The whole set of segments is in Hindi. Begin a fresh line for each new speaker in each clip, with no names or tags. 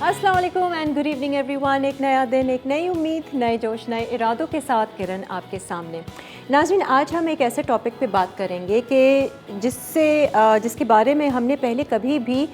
अस्सलाम वालेकुम एंड गुड इवनिंग एवरीवन। एक नया दिन, एक नई उम्मीद, नए जोश, नए इरादों के साथ किरण आपके सामने। नाज़रीन, आज हम एक ऐसे टॉपिक पे बात करेंगे कि जिसके बारे में हमने पहले कभी भी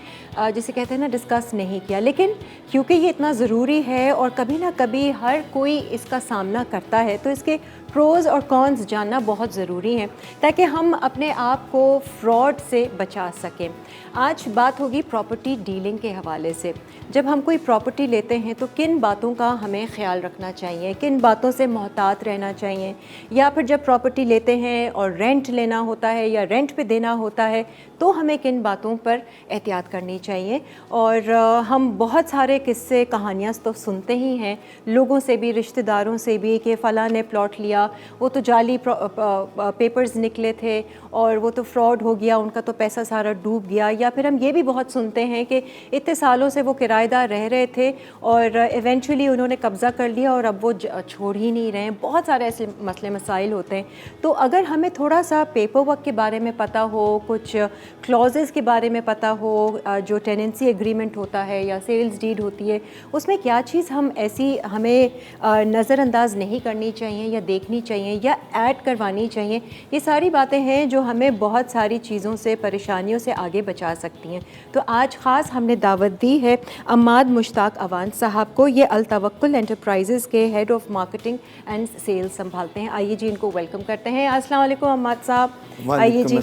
जिसे कहते हैं ना डिस्कस नहीं किया, लेकिन क्योंकि ये इतना ज़रूरी है और कभी ना कभी हर कोई इसका सामना करता है, तो इसके प्रोज़ और कॉन्स जानना बहुत ज़रूरी है ताकि हम अपने आप को फ्रॉड से बचा सकें। आज बात होगी प्रॉपर्टी डीलिंग के हवाले से। जब हम कोई प्रॉपर्टी लेते हैं तो किन बातों का हमें ख्याल रखना चाहिए, किन बातों से मोहतात रहना चाहिए, या फिर जब प्रॉपर्टी लेते हैं और रेंट लेना होता है या रेंट पे देना होता है तो हमें किन बातों पर एहतियात करनी चाहिए। और हम बहुत सारे किस्से कहानियाँ तो सुनते ही हैं, लोगों से भी, रिश्तेदारों से भी, कि फ़लाँ ने प्लॉट लिया, वो तो जाली पेपर्स निकले थे और वो तो फ्रॉड हो गया, उनका तो पैसा सारा डूब गया। या फिर हम ये भी बहुत सुनते हैं कि इतने सालों से वो किराएदार रह रहे थे और इवेंचुअली उन्होंने कब्ज़ा कर लिया और अब वो छोड़ ही नहीं रहे हैं। बहुत सारे ऐसे मसले मसाइल होते हैं। तो अगर हमें थोड़ा सा पेपर वर्क के बारे में पता हो, कुछ क्लॉजेज़ के बारे में पता हो, जो टेनेंसी एग्रीमेंट होता है या सेल्स डीड होती है, उसमें क्या चीज़ हम ऐसी हमें नज़रअंदाज नहीं करनी चाहिए या देखनी चाहिए या ऐड करवानी चाहिए, ये सारी बातें हैं जो हमें बहुत सारी चीज़ों से, परेशानियों से आगे बचा सकती हैं। तो आज ख़ास हमने दावत दी है अम्माद मुश्ताक अवान साहब को। ये अल तवक्कुल एंटरप्राइजेज़ के head of marketing and sales संभालते हैं। आइए जी, इनको वेलकम करते हैं। अस्सलाम वालेकुम अम्माद साहब। आइए जी,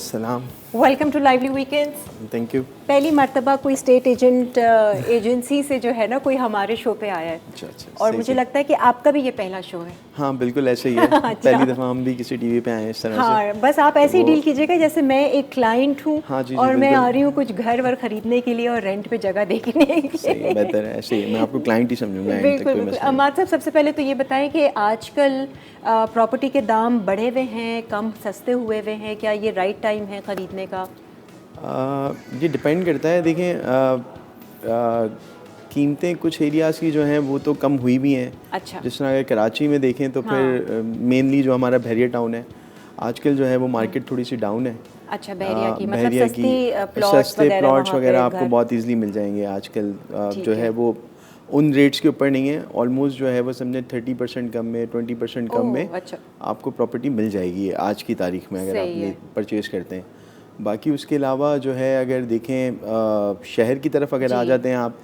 welcome to lively weekends.
Thank you.
पहली मर्तबा कोई स्टेट एजेंसी से जो है ना कोई हमारे शो पे आया है।
अच्छा,
और मुझे लगता है कि आपका भी ये पहला शो है।
हाँ बिल्कुल ऐसे ही है।
अच्छा।
पहली दफ़ा हम भी किसी टीवी पे आए हैं इस तरह
हाँ,
से।
बस आप ऐसे ही डील कीजिएगा जैसे मैं एक क्लाइंट हूँ।
हाँ, जी,
और मैं
बिल्कुल।
आ रही हूँ कुछ घर वर खरीदने के लिए और रेंट पे जगह देखने के लिए।
सही, बेहतर है ऐसे ही। मैं आपको क्लाइंट ही समझूंगा।
बिल्कुल बिल्कुल। अम्माद साहब, सबसे पहले तो ये बताएं कि आजकल प्रॉपर्टी के दाम बढ़े हुए हैं, कम सस्ते हुए हुए हैं, क्या ये राइट टाइम है ख़रीदने का?
ये डिपेंड करता है। देखें, कीमतें कुछ एरियाज़ की जो हैं वो तो कम हुई भी हैं।
अच्छा।
जिस तरह अगर कराची में देखें तो
हाँ।
फिर मेनली जो हमारा बहरिया टाउन है, आजकल जो है वो मार्केट थोड़ी सी डाउन है।
अच्छा, बहरिया की मतलब
बहरिया की सस्ते प्लॉट्स वगैरह आपको बहुत ईजिली मिल जाएंगे आजकल। जो है वो उन रेट्स के ऊपर नहीं है। ऑलमोस्ट जो है वो समझे 30% कम में, 20% कम में
अच्छा।
आपको प्रॉपर्टी मिल जाएगी आज की तारीख में अगर आप परचेज़ करते हैं। बाकी उसके अलावा जो है अगर देखें शहर की तरफ अगर आ जाते हैं आप,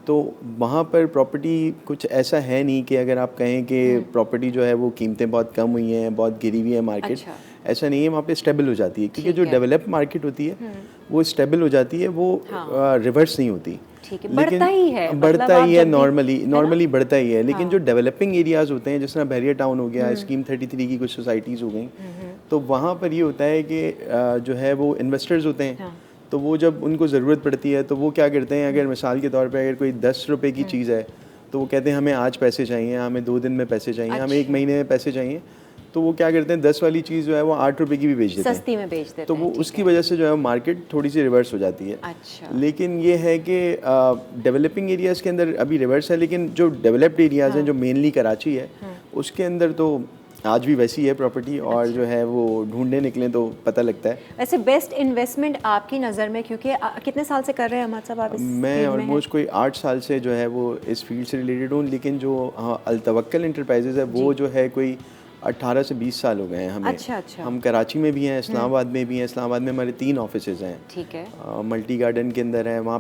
तो वहाँ पर प्रॉपर्टी कुछ ऐसा है नहीं कि अगर आप कहें कि प्रॉपर्टी जो है वो कीमतें बहुत कम हुई हैं, बहुत गिरी हुई है मार्केट।
अच्छा।
ऐसा नहीं है, वहाँ पे स्टेबल हो जाती है। क्योंकि जो डेवलप मार्केट होती है वो स्टेबल हो जाती है, वो रिवर्स नहीं होती।
ठीक है, बढ़ता ही है,
बढ़ता ही है, नॉर्मली बढ़ता ही है। लेकिन जो डेवलपिंग एरियाज़ होते हैं, जिस तरह बहरिया टाउन हो गया, स्कीम 33 की कुछ सोसाइटीज़ हो गई, तो वहाँ पर ये होता है कि जो है वो इन्वेस्टर्स होते हैं। तो वो जब उनको ज़रूरत पड़ती है तो वो क्या करते हैं, अगर मिसाल के तौर पे अगर कोई 10 रुपये की चीज़ है तो वो कहते हैं हमें आज पैसे चाहिए, हमें 2 दिन में पैसे चाहिए, हमें 1 महीने में पैसे चाहिए। तो वो क्या करते हैं, 10 वाली चीज़ जो है वो 8 रुपये की भी बेच देते हैं,
सस्ती में बेच देते हैं।
तो वो उसकी वजह से जो है मार्केट थोड़ी सी रिवर्स हो जाती है।
अच्छा।
लेकिन ये है कि डेवलपिंग एरियाज़ के अंदर अभी रिवर्स है, लेकिन जो डेवलप्ड एरियाज़ हैं, जो मेनली कराची है, उसके अंदर तो आज भी वैसी है प्रॉपर्टी। और जो है वो ढूंढने निकलें तो पता लगता है।
वैसे बेस्ट इन्वेस्टमेंट आपकी नज़र में, क्योंकि कितने साल से कर रहे हैं अहमद साहब आप इस
मैं ऑलमोस्ट कोई 8 साल से जो है वो इस फील्ड से रिलेटेड हूँ। लेकिन जो अल तवक्कुल एंटरप्राइजेज़ है वो जो है कोई 18 से 20 साल हो गए हैं हमें।
अच्छा।
हम कराची में भी हैं, इस्लामाबाद में भी हैं। इस्लामाबाद में हमारे 3 ऑफिसेज़ हैं।
ठीक है।
मल्टी गार्डन के अंदर है, वहाँ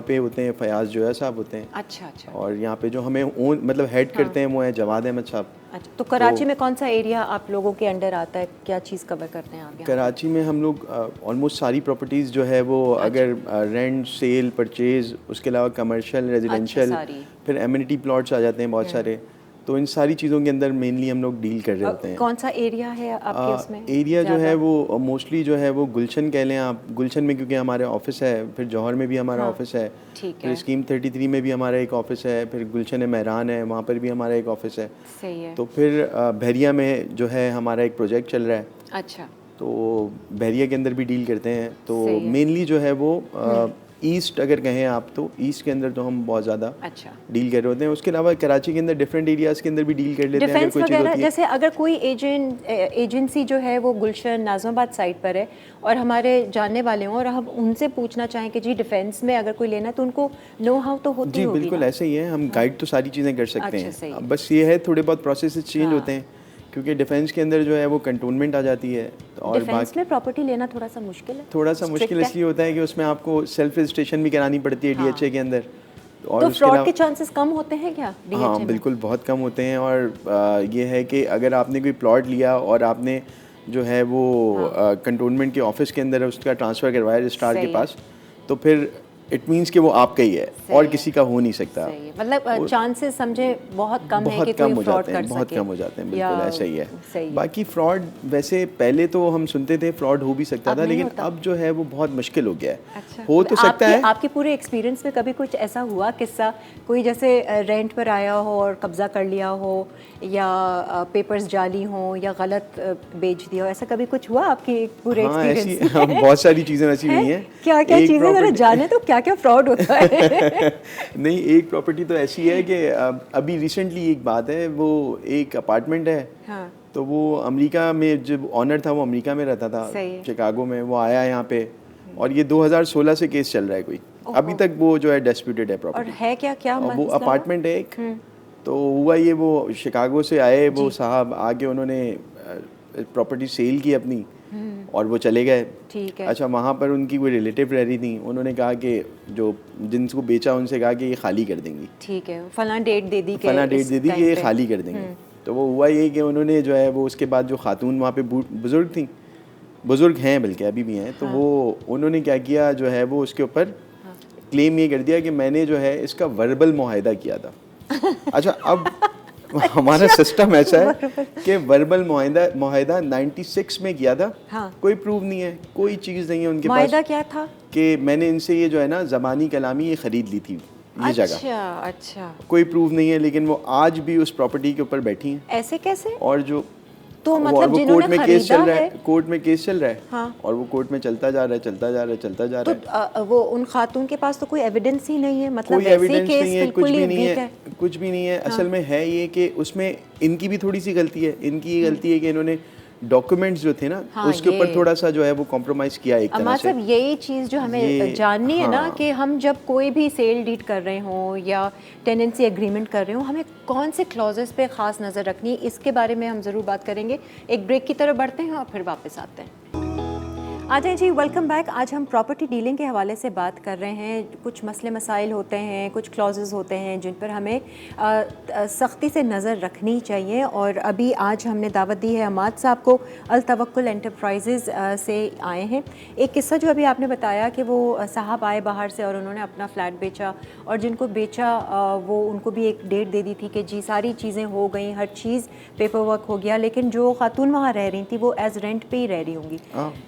पे होते हैं फयाज़ जोया साहब होते हैं।
अच्छा।
और यहाँ पे जो हमें ओन मतलब हेड करते हैं वो हैं जवाद अहमद साहब।
अच्छा, तो कराची में कौन सा एरिया आप लोगों के अंडर आता है, क्या चीज़ कवर करते हैं आप?
कराची में हम लोग ऑलमोस्ट सारी प्रॉपर्टीज़ जो है वो अगर रेंट, सेल, परचेज़, उसके अलावा कमर्शियल, रेजिडेंशियल, फिर एमिनिटी प्लॉट्स आ जाते हैं बहुत सारे। तो इन सारी चीज़ों के अंदर मेनली हम लोग डील कर रहे होते हैं।
कौन सा एरिया है आपके उसमें?
एरिया जो है वो मोस्टली जो है वो गुलशन कह लें आप। गुलशन में क्योंकि हमारे ऑफिस है, फिर जौहर में भी हमारा ऑफिस है, फिर स्कीम 33 में भी हमारा एक ऑफिस है, फिर गुलशन महरान है, वहाँ पर भी हमारा एक ऑफिस है।
सही है।
तो फिर बहरिया में जो है हमारा एक प्रोजेक्ट चल रहा है।
अच्छा।
तो बहरिया के अंदर भी डील करते हैं। तो मेनली जो है वो ईस्ट अगर कहें आप तो ईस्ट के अंदर तो हम बहुत ज़्यादा
अच्छा
डील कर रहे होते हैं। उसके अलावा कराची के अंदर डिफरेंट एरियाज़ के अंदर भी डील कर लेते हैं अगर
डिफेंस
कोई चीज़
वगैरह,
होती है।
जैसे अगर कोई एजेंसी जो है वो गुलशन नाज़िमाबाद साइड पर है और हमारे जानने वाले हों और हम उनसे पूछना चाहें कि जी डिफेंस में अगर कोई लेना, तो उनको नो हाउ तो होती
जी
होगी
बिल्कुल
ना?
ऐसे ही है, हम गाइड तो सारी चीज़ें कर सकते
अच्छा, सही
हैं।
है।
अब बस ये है थोड़े बहुत प्रोसेस चेंज
हाँ।
होते हैं क्योंकि डिफेंस के अंदर जो है वो कंटोनमेंट आ जाती है और
डिफेंस में प्रॉपर्टी लेना थोड़ा सा मुश्किल है,
थोड़ा सा
Strict
मुश्किल
है?
इसलिए होता है कि उसमें आपको सेल्फ रजिस्ट्रेशन भी करानी पड़ती है
हाँ।
DHA के अंदर। और
तो
उसके
फ्रॉड
अलावा
के चांसेस कम होते हैं क्या DHA
हाँ
में?
बिल्कुल बहुत कम होते हैं। और ये है कि अगर आपने कोई प्लॉट लिया और आपने जो है वो कंटोनमेंट के ऑफिस के अंदर उसका ट्रांसफ़र करवाया रजिस्ट्रार के
सही है।
पास, तो फिर इट मीन्स कि वो आपका ही है और
है।
किसी का हो नहीं सकता।
सही है, मतलब चांसेस समझे बहुत कम है
बहुत
कि
कम
कोई
हो
फ्रॉड
जाते हैं,
कर
बहुत
सके
कम हो जाते हैं,
या
बिल्कुल ऐसा ही है।
सही है।
बाकी फ्रॉड वैसे पहले तो हम सुनते थे फ्रॉड हो भी सकता
अब
था,
नहीं
लेकिन
होता।
अब जो है वो बहुत मुश्किल हो गया है।
अच्छा,
हो तो सकता है।
आपके पूरे एक्सपीरियंस में कभी कुछ ऐसा हुआ किस्सा, कोई जैसे रेंट पर आया हो और कब्जा कर लिया हो या पेपर्स जाली हो या गलत बेच दिया हो, ऐसा कभी कुछ हुआ आपके पूरे
हाँ ऐसी
एक्सपीरियंस में?
बहुत सारी चीज़ें ऐसी हुई हैं।
क्या क्या
एक
चीज़ें जरा
property-
जाने तो क्या क्या फ्रॉड होता है?
नहीं, एक प्रॉपर्टी तो ऐसी है कि अभी रिसेंटली एक बात है, वो एक अपार्टमेंट है।
हाँ,
तो वो अमेरिका में, जब ऑनर था वो अमेरिका में रहता था,
सही है।
शिकागो में। वो आया यहाँ पे और ये 2016 से केस चल रहा है कोई, अभी तक वो जो है डिस्प्यूटेड है
और
प्रॉपर्टी।
है क्या क्या
वो
मसला?
अपार्टमेंट है एक। तो हुआ ये, वो शिकागो से आए वो साहब, आके उन्होंने प्रॉपर्टी सेल की अपनी और वो चले गए।
ठीक है।
अच्छा, वहाँ पर उनकी कोई रिलेटिव रह रही थी, उन्होंने कहा कि जो जिनको बेचा उनसे कहा कि ये खाली कर देंगी,
ठीक है, फलां डेट दे दी कि
फला डेट
इस
दे दी कि
टाइम
ये
पे।
खाली कर देंगे। तो वो हुआ ये कि उन्होंने जो है वो उसके बाद जो खातून वहाँ पे बुज़ुर्ग थी, बुज़ुर्ग हैं बल्कि अभी भी हैं, तो वो उन्होंने क्या किया जो है वो उसके ऊपर क्लेम ये कर दिया कि मैंने जो है इसका वर्बल मुआहदा किया था। अच्छा, अब हमारा सिस्टम ऐसा है कि वर्बल मुआहदा 96 में किया था।
हाँ।
कोई प्रूफ नहीं है, कोई चीज़ नहीं है उनके पास
मुआहदा क्या था?
कि मैंने इनसे ये जो है ना ज़बानी कलामी ये ख़रीद ली थी ये जगह।
अच्छा अच्छा,
कोई प्रूफ नहीं है, लेकिन वो आज भी उस प्रॉपर्टी के ऊपर बैठी हैं।
ऐसे कैसे?
और जो
तो
और
मतलब
वो
जिन्होंने
कोर्ट में केस चल
खरीदा
रहा है,
है,
कोर्ट में केस चल रहा है।
हाँ।
और वो कोर्ट में चलता जा रहा है, चलता जा रहा है, चलता जा
तो
रहा है।
वो उन खातून के पास तो कोई एविडेंस ही नहीं है, मतलब
कोई
वैसे ही
एविडेंस
केस
नहीं है, कुछ
बिल्कुल ही
भी नहीं
वीक
है, कुछ भी नहीं है। असल में है ये कि उसमें इनकी भी थोड़ी सी गलती है। इनकी ये गलती है कि इन्होंने डॉक्यूमेंट्स जो थे ना,
हाँ,
उसके ऊपर
ये।
थोड़ा सा जो है वो कॉम्प्रोमाइज़ किया एक तरह
अम्मा
से।
साहब, यही चीज़ जो हमें
ये-
जाननी है ना,
हाँ।
कि हम जब कोई भी सेल डीड कर रहे हों या टेनेंसी एग्रीमेंट कर रहे हों, हमें कौन से क्लॉजेस पे ख़ास नज़र रखनी है, इसके बारे में हम ज़रूर बात करेंगे। एक ब्रेक की तरफ बढ़ते हैं और फिर वापस आते हैं। आ जाए जी, वेलकम बैक। आज हम प्रॉपर्टी डीलिंग के हवाले से बात कर रहे हैं। कुछ मसले मसाइल होते हैं, कुछ क्लॉजेस होते हैं जिन पर हमें सख्ती से नज़र रखनी चाहिए। और अभी आज हमने दावत दी है अमाद साहब को, अल तवक्कुल एंटरप्राइजेज़ से आए हैं। एक किस्सा जो अभी आपने बताया कि वो साहब आए बाहर से और उन्होंने अपना फ़्लैट बेचा, और जिनको बेचा वो उनको भी एक डेट दे दी थी कि जी सारी चीज़ें हो गई, हर चीज़ पेपर वर्क हो गया, लेकिन जो खातून वहाँ रह रही थी वो एज़ रेंट पे ही रह रही होंगी।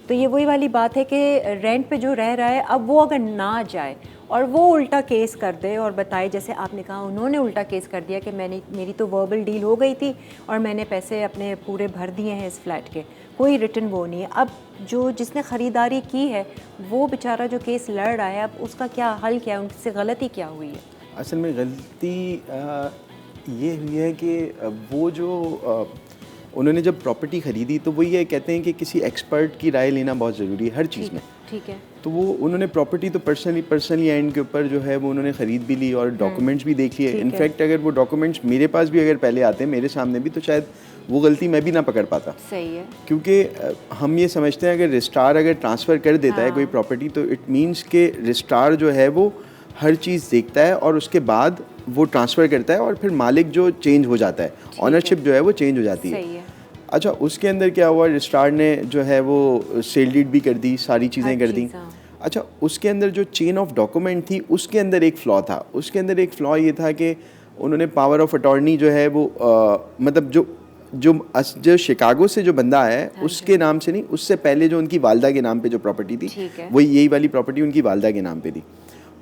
तो ये वही वाली बात है कि रेंट पे जो रह रहा है, अब वो अगर ना जाए और वो उल्टा केस कर दे और बताए, जैसे आपने कहा उन्होंने उल्टा केस कर दिया कि मेरी तो वर्बल डील हो गई थी और मैंने पैसे अपने पूरे भर दिए हैं इस फ्लैट के, कोई रिटर्न वो नहीं है। अब जो जिसने ख़रीदारी की है वो बेचारा जो केस लड़ रहा है, अब उसका क्या हल, क्या है, उनसे गलती क्या हुई है?
असल में गलती ये हुई है कि वो जो उन्होंने जब प्रॉपर्टी ख़रीदी, तो वो ये कहते हैं कि किसी एक्सपर्ट की राय लेना बहुत ज़रूरी है हर चीज़ में।
ठीक है।
तो वो उन्होंने प्रॉपर्टी तो पर्सनली एंड के ऊपर जो है वो उन्होंने ख़रीद भी ली और डॉक्यूमेंट्स भी देख लिए। इनफैक्ट अगर वो डॉक्यूमेंट्स मेरे पास भी अगर पहले आते मेरे सामने भी, तो शायद वो गलती मैं भी ना पकड़ पाता।
सही है।
क्योंकि हम ये समझते हैं अगर रजिस्ट्रार अगर ट्रांसफ़र कर देता है कोई प्रॉपर्टी, तो इट मीन्स के रजिस्ट्रार जो है वो हर चीज़ देखता है और उसके बाद वो ट्रांसफ़र करता है और फिर मालिक जो चेंज हो जाता है, ऑनरशिप जो है वो चेंज हो जाती है।
सही है।
अच्छा, उसके अंदर क्या हुआ, रजिस्ट्रार ने जो है वो सेल डीड भी कर दी, सारी चीज़ें कर दी। अच्छा, उसके अंदर जो चेन ऑफ डॉक्यूमेंट थी उसके अंदर एक फ़्लॉ था। उसके अंदर एक फ़्लॉ ये था कि उन्होंने पावर ऑफ अटॉर्नी जो है वो मतलब जो शिकागो से जो बंदा है उसके नाम से नहीं, उससे पहले जो उनकी वालदा के नाम पे जो प्रॉपर्टी थी, वही यही वाली प्रॉपर्टी उनकी वालदा के नाम पे थी।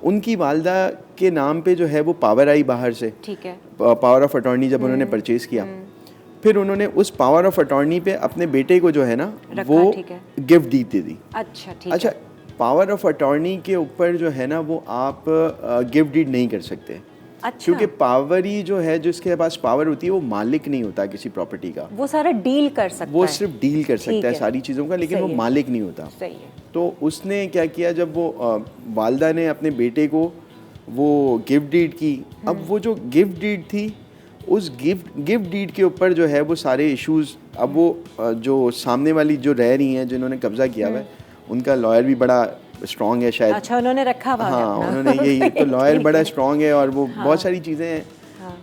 उनकी वालदा के नाम पे जो है वो पावर आई बाहर से,
ठीक है,
पावर ऑफ अटॉर्नी जब उन्होंने परचेज़ किया, फिर उन्होंने उस पावर ऑफ अटॉर्नी पे अपने बेटे को जो है ना वो गिफ्ट दी थी।
अच्छा, ठीक
अच्छा, पावर ऑफ अटॉर्नी के ऊपर जो है ना वो आप गिफ्ट डीड नहीं कर सकते।
अच्छा,
क्योंकि पावर ही जो है, जिसके पास पावर होती है वो मालिक नहीं होता किसी प्रॉपर्टी का,
वो सारा डील कर सकता
वो
है।
सिर्फ डील कर सकता है सारी चीज़ों का, लेकिन वो मालिक नहीं होता।
सही है।
तो उसने क्या किया, जब वो वालदा ने अपने बेटे को वो गिफ्ट डीड की, अब वो जो गिफ्ट डीड थी उस गिफ्ट डीड के ऊपर जो है वो सारे इश्यूज, अब वो जो सामने वाली जो रह रही हैं जिन्होंने कब्जा किया हुआ है, उनका लॉयर भी बड़ा स्ट्रॉन्ग है शायद।
अच्छा, उन्होंने रखा हुआ है
हाँ,
अपना।
उन्होंने यही तो लॉयर बड़ा स्ट्रॉन्ग है और वो बहुत सारी चीज़ें हैं।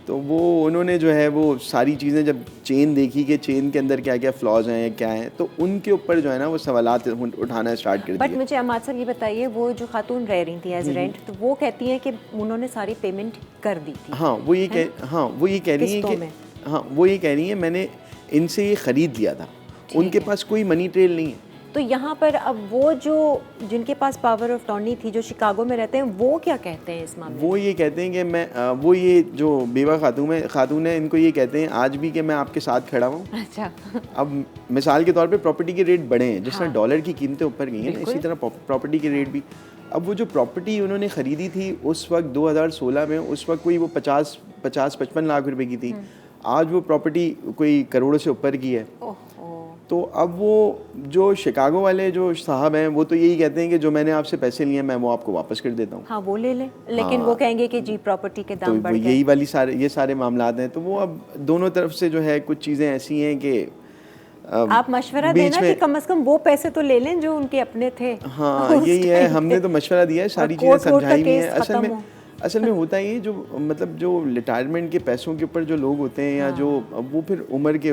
तो वो उन्होंने जो है वो सारी चीज़ें जब चेन देखी कि चेन के अंदर क्या क्या फ्लॉज हैं या क्या हैं, तो उनके ऊपर जो है ना वो सवालात उठाना स्टार्ट कर दिए।
बट मुझे अमाद साहब ये बताइए, वो जो खातून रह रही थी एज रेंट, तो वो कहती हैं कि उन्होंने सारी पेमेंट कर दी थी।
हाँ वो ये कह रही है कि वो ये कह रही है मैंने इनसे ये ख़रीद लिया था, उनके पास कोई मनी ट्रेल नहीं है।
तो यहाँ पर अब वो जो जिनके पास पावर ऑफ अटॉर्नी थी, जो शिकागो में रहते हैं, वो क्या कहते हैं इस मामले में?
वो ये कहते हैं कि मैं वो ये जो बेवा खातून है इनको ये कहते हैं आज भी कि मैं आपके साथ खड़ा हूँ।
अच्छा।
अब मिसाल के तौर पे प्रॉपर्टी के रेट बढ़े हैं, जिस तरह डॉलर की कीमतें ऊपर गई हैं ना, इसी तरह प्रॉपर्टी के रेट भी। अब वो जो प्रॉपर्टी उन्होंने ख़रीदी थी उस वक्त 2016 में, उस वक्त कोई वो 50-55 लाख रुपए की थी। आज वो प्रॉपर्टी कोई करोड़ों से ऊपर की है। तो अब वो जो शिकागो वाले जो साहब हैं वो तो यही कहते हैं कि जो मैंने आपसे पैसे लिए हैं मैं वो आपको वापस कर देता हूँ।
हाँ, वो ले लें, लेकिन वो कहेंगे कि जी प्रॉपर्टी के दाम बढ़ गए।
तो यही वाली ये सारे मामलात हैं। तो वो अब दोनों तरफ से जो है कुछ चीज़ें ऐसी हैं कि
आप मशवरा देना कि कम से कम वो पैसे तो ले लें जो उनके अपने थे।
हाँ यही है, हमने तो मशवरा दिया है, सारी चीज़ें समझाई भी हैं। असल में होता है ये जो मतलब जो रिटायरमेंट के पैसों के ऊपर जो लोग होते हैं या जो वो फिर उम्र भी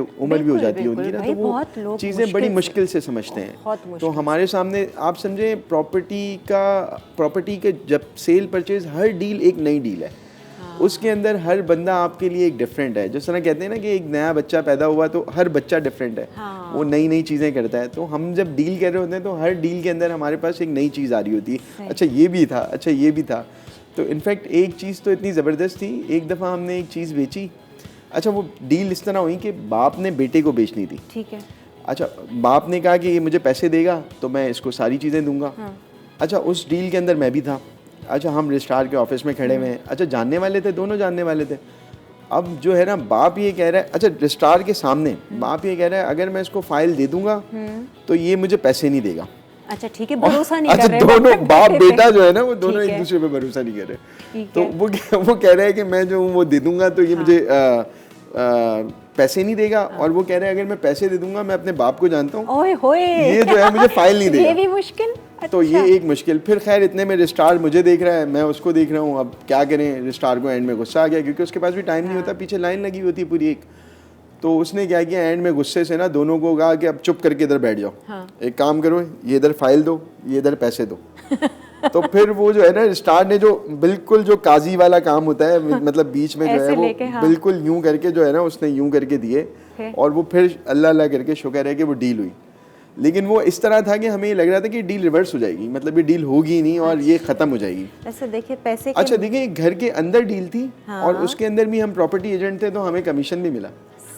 हो जाती है उनकी ना, तो वो चीज़ें बड़ी मुश्किल से समझते हैं। तो हमारे सामने आप समझे प्रॉपर्टी के जब सेल परचेज हर डील एक नई डील है। उसके अंदर हर बंदा आपके लिए एक डिफरेंट है। जिस तरह कहते हैं ना कि एक नया बच्चा पैदा हुआ तो हर बच्चा डिफरेंट है। वो नई चीज़ें करता है। तो हम जब डील कर रहे होते हैं तो हर डील के अंदर हमारे पास एक नई चीज़ आ रही होती है। अच्छा ये भी था, अच्छा ये भी था। तो इनफैक्ट एक चीज़ तो इतनी ज़बरदस्त थी, एक दफ़ा हमने एक चीज़ बेची। अच्छा वो डील इस तरह हुई कि बाप ने बेटे को बेचनी थी।
ठीक है।
अच्छा बाप ने कहा कि ये मुझे पैसे देगा तो मैं इसको सारी चीज़ें दूंगा। अच्छा उस डील के अंदर मैं भी था। अच्छा हम रजिस्ट्रार के ऑफिस में खड़े हुए हैं। अच्छा जानने वाले थे, दोनों जानने वाले थे। अब जो है ना बाप ये कह रहा है, अच्छा रजिस्ट्रार के सामने बाप ये कह रहा है अगर मैं इसको फाइल दे दूंगा तो ये मुझे पैसे नहीं देगा।
अच्छा ठीक है, भरोसा नहीं कर रहे।
दोनों बाप बेटा जो है ना वो दोनों एक दूसरे पे भरोसा नहीं कर रहे। तो वो कह रहे हैं कि मैं जो वो दे दूंगा तो ये मुझे पैसे नहीं देगा, और वो कह रहे हैं अगर मैं पैसे दे दूंगा मैं अपने बाप को जानता हूँ, ये जो है मुझे फाइल नहीं देगा।
ये भी मुश्किल।
तो ये एक मुश्किल। फिर खैर इतने में रजिस्ट्रार मुझे देख रहा है, मैं उसको देख रहा हूँ। अब क्या करें, रजिस्ट्रार को एंड में गुस्सा आ गया क्योंकि उसके पास भी टाइम नहीं होता, पीछे लाइन लगी होती है पूरी एक। तो उसने क्या किया, एंड में गुस्से से ना दोनों को कहा कि अब चुप करके इधर बैठ जाओ। एक काम करो, ये इधर फाइल दो, ये इधर पैसे दो। तो फिर वो जो है ना रजिस्ट्रार ने जो बिल्कुल जो काजी वाला काम होता है मतलब बीच में जो है वो बिल्कुल यूं करके जो है ना उसने यूं करके दिए, और वो फिर अल्लाह अल्लाह करके शुक्र है कि वो डील हुई। लेकिन वो इस तरह था कि हमें ये लग रहा था कि डील रिवर्स हो जाएगी, मतलब ये डील होगी नहीं और ये खत्म हो जाएगी।
ऐसे देखिए पैसे
अच्छा देखिए घर के अंदर डील थी और उसके अंदर भी हम प्रॉपर्टी एजेंट थे तो हमें कमीशन भी मिला।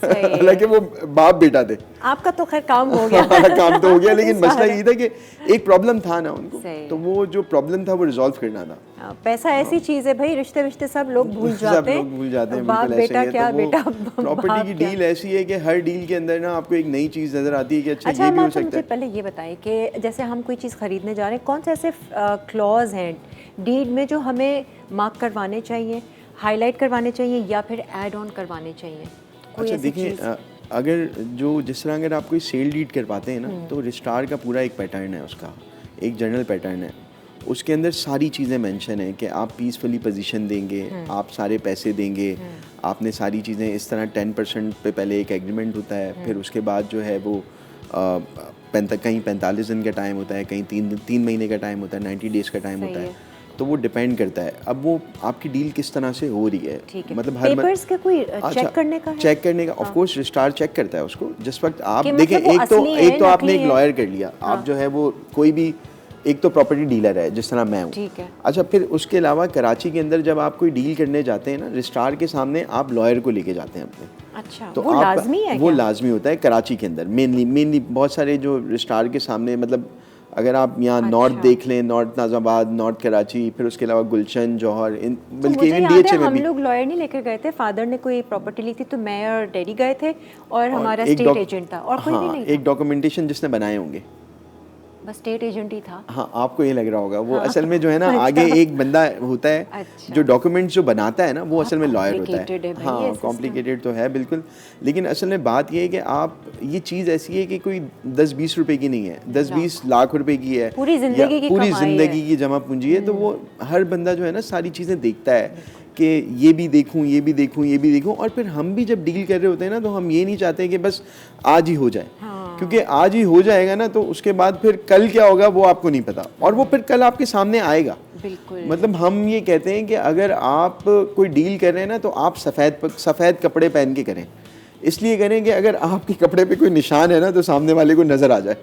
हालांकि वो बाप बेटा थे।
आपका तो खैर काम हो गया।
काम तो हो गया, लेकिन मसला ये था कि एक प्रॉब्लम था ना उनको, तो वो जो प्रॉब्लम था वो रिजॉल्व करना था।
पैसा ऐसी चीज है भाई, रिश्ते सब लोग भूल जाते हैं। बाप बेटा क्या, बेटा
प्रॉपर्टी की डील ऐसी है कि हर डील के अंदर ना आपको एक नई चीज नजर आती है कि अच्छा ये भी हो सकता है।
पहले ये बताइए कि जैसे हम कोई चीज़ खरीदने जा रहे हैं, कौन से ऐसे क्लॉज हैं डीड में जो हमें मार्क करवाने चाहिए, हाईलाइट करवाने चाहिए या फिर ऐड ऑन करवाने चाहिए?
अच्छा देखिए अगर जिस तरह अगर आप कोई सेल डीड करवाते हैं ना तो रजिस्ट्रार का पूरा एक पैटर्न है, उसका एक जनरल पैटर्न है। उसके अंदर सारी चीज़ें मेंशन है कि आप पीसफुली पोजीशन देंगे, आप सारे पैसे देंगे, आपने सारी चीज़ें इस तरह 10% पे पहले एक एग्रीमेंट होता है, फिर उसके बाद जो है वो कहीं 45 दिन का टाइम होता है, कहीं 3 महीने का टाइम होता है, 90 डेज़ का टाइम होता है। तो वो डिपेंड करता है अब वो आपकी डील किस तरह से हो रही है। मतलब हर
पेपर्स का कोई चेक करने का है?
चेक करने का ऑफ कोर्स रजिस्ट्रार चेक करता है उसको। जिस वक्त आप देखें एक तो आपने एक लॉयर कर लिया, आप जो है वो कोई भी एक तो प्रॉपर्टी डीलर है जिस तरह मैं हूँ। अच्छा फिर उसके अलावा कराची के अंदर जब आप कोई डील करने जाते हैं ना रजिस्ट्रार के सामने आप लॉयर को लेके जाते हैं अपने।
अच्छा
तो
वो लाजमी है?
वो लाजमी होता है कराची के अंदर मेनली बहुत सारे जो रजिस्ट्रार के सामने मतलब अगर आप यहाँ नॉर्थ देख लें, नॉर्थ नाज़ाबाद, नॉर्थ कराची, फिर उसके अलावा गुलशन, जौहर, इन बल्कि इवन डीएचए में भी
हम लोग लॉयर नहीं लेकर गए थे, फादर ने कोई प्रॉपर्टी ली थी तो मैं और डैडी गए थे और हमारा स्टेट एजेंट था और कोई भी नहीं था।
एक डॉक्यूमेंटेशन जिसने बनाए होंगे,
बस स्टेट एजेंट ही था।
हाँ, आपको ये लग रहा होगा वो असल में जो है ना आगे एक बंदा होता है जो डॉक्यूमेंट्स जो बनाता है ना, वो असल में लॉयर होता है। हाँ, कॉम्प्लिकेटेड तो है बिल्कुल, लेकिन असल में बात ये है कि आप ये चीज़ ऐसी है कि कोई 10-20 रुपए की नहीं है, 10-20 लाख रुपए की है,
पूरी जिंदगी
की जमा पूंजी है। तो वो हर बंदा जो है ना सारी चीज़ें देखता है कि ये भी देखूं, ये भी देखूं, ये भी देखूं, और फिर हम भी जब डील कर रहे होते हैं ना तो हम ये नहीं चाहते कि बस आज ही हो जाए, क्योंकि आज ही हो जाएगा ना तो उसके बाद फिर कल क्या होगा वो आपको नहीं पता, और वो फिर कल आपके सामने आएगा।
बिल्कुल।
मतलब हम ये कहते हैं कि अगर आप कोई डील कर रहे हैं ना तो आप सफ़ेद कपड़े पहन के करें, इसलिए करें कि अगर आपके कपड़े पे कोई निशान है ना तो सामने वाले को नज़र आ जाए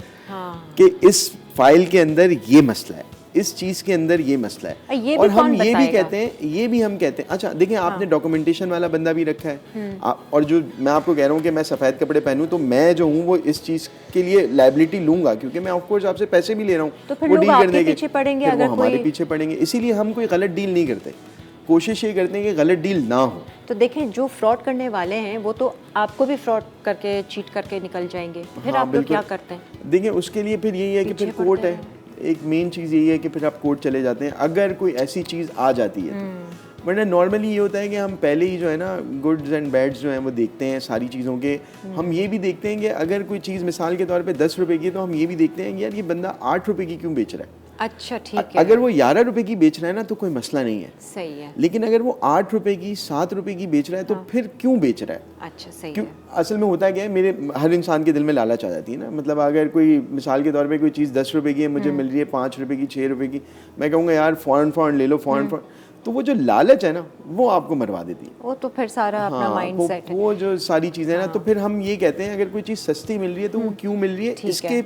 कि इस फाइल के अंदर ये मसला है, इस चीज़ के अंदर ये मसला है। और हम ये भी कहते हैं, ये भी हम कहते हैं, अच्छा देखिए आपने डॉक्यूमेंटेशन वाला बंदा भी रखा है, और जो मैं आपको कह रहा हूँ कि मैं सफ़ेद कपड़े पहनूं तो मैं जो हूँ वो इस चीज़ के लिए लायबिलिटी लूंगा, क्योंकि मैं ऑफ कोर्स आपसे पैसे भी ले रहा हूँ,
तो
वो डील करने के
पीछे पड़ेंगे,
फिर वो हमारे पीछे पड़ेंगे। इसीलिए हम कोई गलत डील नहीं करते, कोशिश ये करते हैं कि गलत डील ना हो।
तो देखें, जो फ्रॉड करने वाले हैं वो तो आपको भी फ्रॉड करके, चीट करके निकल जाएंगे, फिर आप लोग क्या करते हैं?
देखिए उसके लिए फिर यही है कि फिर कोर्ट है, एक मेन चीज़ यही है कि फिर आप कोर्ट चले जाते हैं अगर कोई ऐसी चीज़ आ जाती है तो। वरना नॉर्मली ये होता है कि हम पहले ही जो है ना गुड्स एंड बैड्स जो हैं वो देखते हैं सारी चीज़ों के। हम ये भी देखते हैं कि अगर कोई चीज़ मिसाल के तौर पे 10 रुपए की है तो हम ये भी देखते हैं कि यार ये बंदा 8 रुपए की क्यों बेच रहा है।
अच्छा ठीक है।
अगर वो 11 रुपए की बेच रहा है ना तो कोई मसला नहीं है,
सही है।
लेकिन अगर वो 8 रुपए की 7 रुपए की बेच रहा है तो फिर क्यों बेच रहा है?
अच्छा सही
क्यों?
है।
असल में होता क्या है, मेरे हर इंसान के दिल में लालच आ जाती है ना। मतलब अगर कोई मिसाल के तौर पे कोई चीज़ 10 रुपए की है, मुझे मिल रही है 5 रुपए की, 6 रुपए की, मैं कहूँगा यार फ़ौरन ले लो, फ़ौरन तो वो जो लालच है ना वो आपको मरवा देती है।
वो तो फिर सारा अपना माइंड सेट है।
वो जो सारी चीज़ें ना, तो फिर हम ये कहते हैं अगर कोई चीज़ सस्ती मिल रही है तो वो क्यों मिल रही है, इसके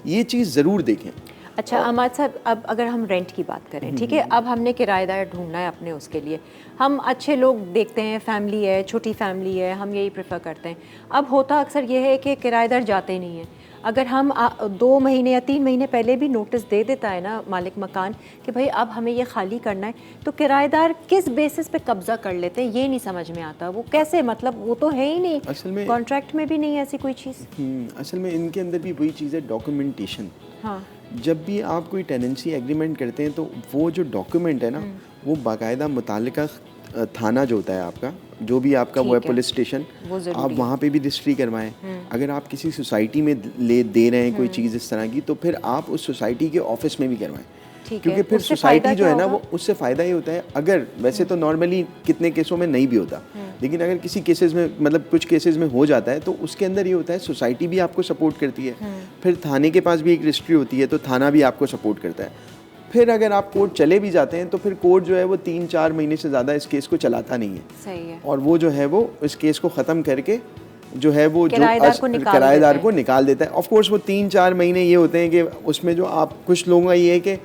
ये चीज़ ज़रूर देखें।
अच्छा अहमद साहब, अब अगर हम रेंट की बात करें, ठीक है, अब हमने किराएदार ढूंढना है अपने, उसके लिए हम अच्छे लोग देखते हैं, फैमिली है, छोटी फैमिली है, हम यही प्रेफर करते हैं। अब होता अक्सर ये है कि किराएदार जाते नहीं हैं। अगर हम 2 महीने या 3 महीने पहले भी नोटिस दे देता है ना मालिक मकान कि भाई अब हमें ये खाली करना है, तो किराएदार किस बेसिस पे कब्जा कर लेते हैं ये नहीं समझ में आता। वो कैसे, मतलब वो तो है ही नहीं,
असल में
कॉन्ट्रैक्ट में भी नहीं ऐसी कोई चीज़।
असल में इनके अंदर भी वही चीज़ है, डॉक्यूमेंटेशन।
हाँ,
जब भी आप कोई टेनेंसी एग्रीमेंट करते हैं तो वो जो डॉक्यूमेंट है ना वो बाकायदा मुतालिका थाना जो होता है आपका, जो भी आपका वो है पुलिस स्टेशन, आप वहाँ पे भी रजिस्ट्री करवाएं। अगर आप किसी सोसाइटी में दे रहे हैं कोई चीज़ इस तरह की, तो फिर आप उस सोसाइटी के ऑफिस में भी करवाएं, क्योंकि फिर सोसाइटी जो है ना वो उससे फ़ायदा ही होता है। अगर वैसे तो नॉर्मली कितने केसों में नहीं भी होता, लेकिन अगर किसी केसेस में, मतलब कुछ केसेस में हो जाता है, तो उसके अंदर ये होता है सोसाइटी भी आपको सपोर्ट करती है, फिर थाने के पास भी एक रजिस्ट्री होती है तो थाना भी आपको सपोर्ट करता है। फिर अगर आप कोर्ट चले भी जाते हैं तो फिर कोर्ट जो है वो 3-4 महीने से ज़्यादा इस केस को चलाता नहीं है।
सही है।
और वो जो है वो इस केस को ख़त्म करके जो है वो
किराएदार
को निकाल देता है। ऑफ कोर्स वो 3-4 महीने ये होते हैं कि उसमें जो आप, कुछ लोगों का ये है कि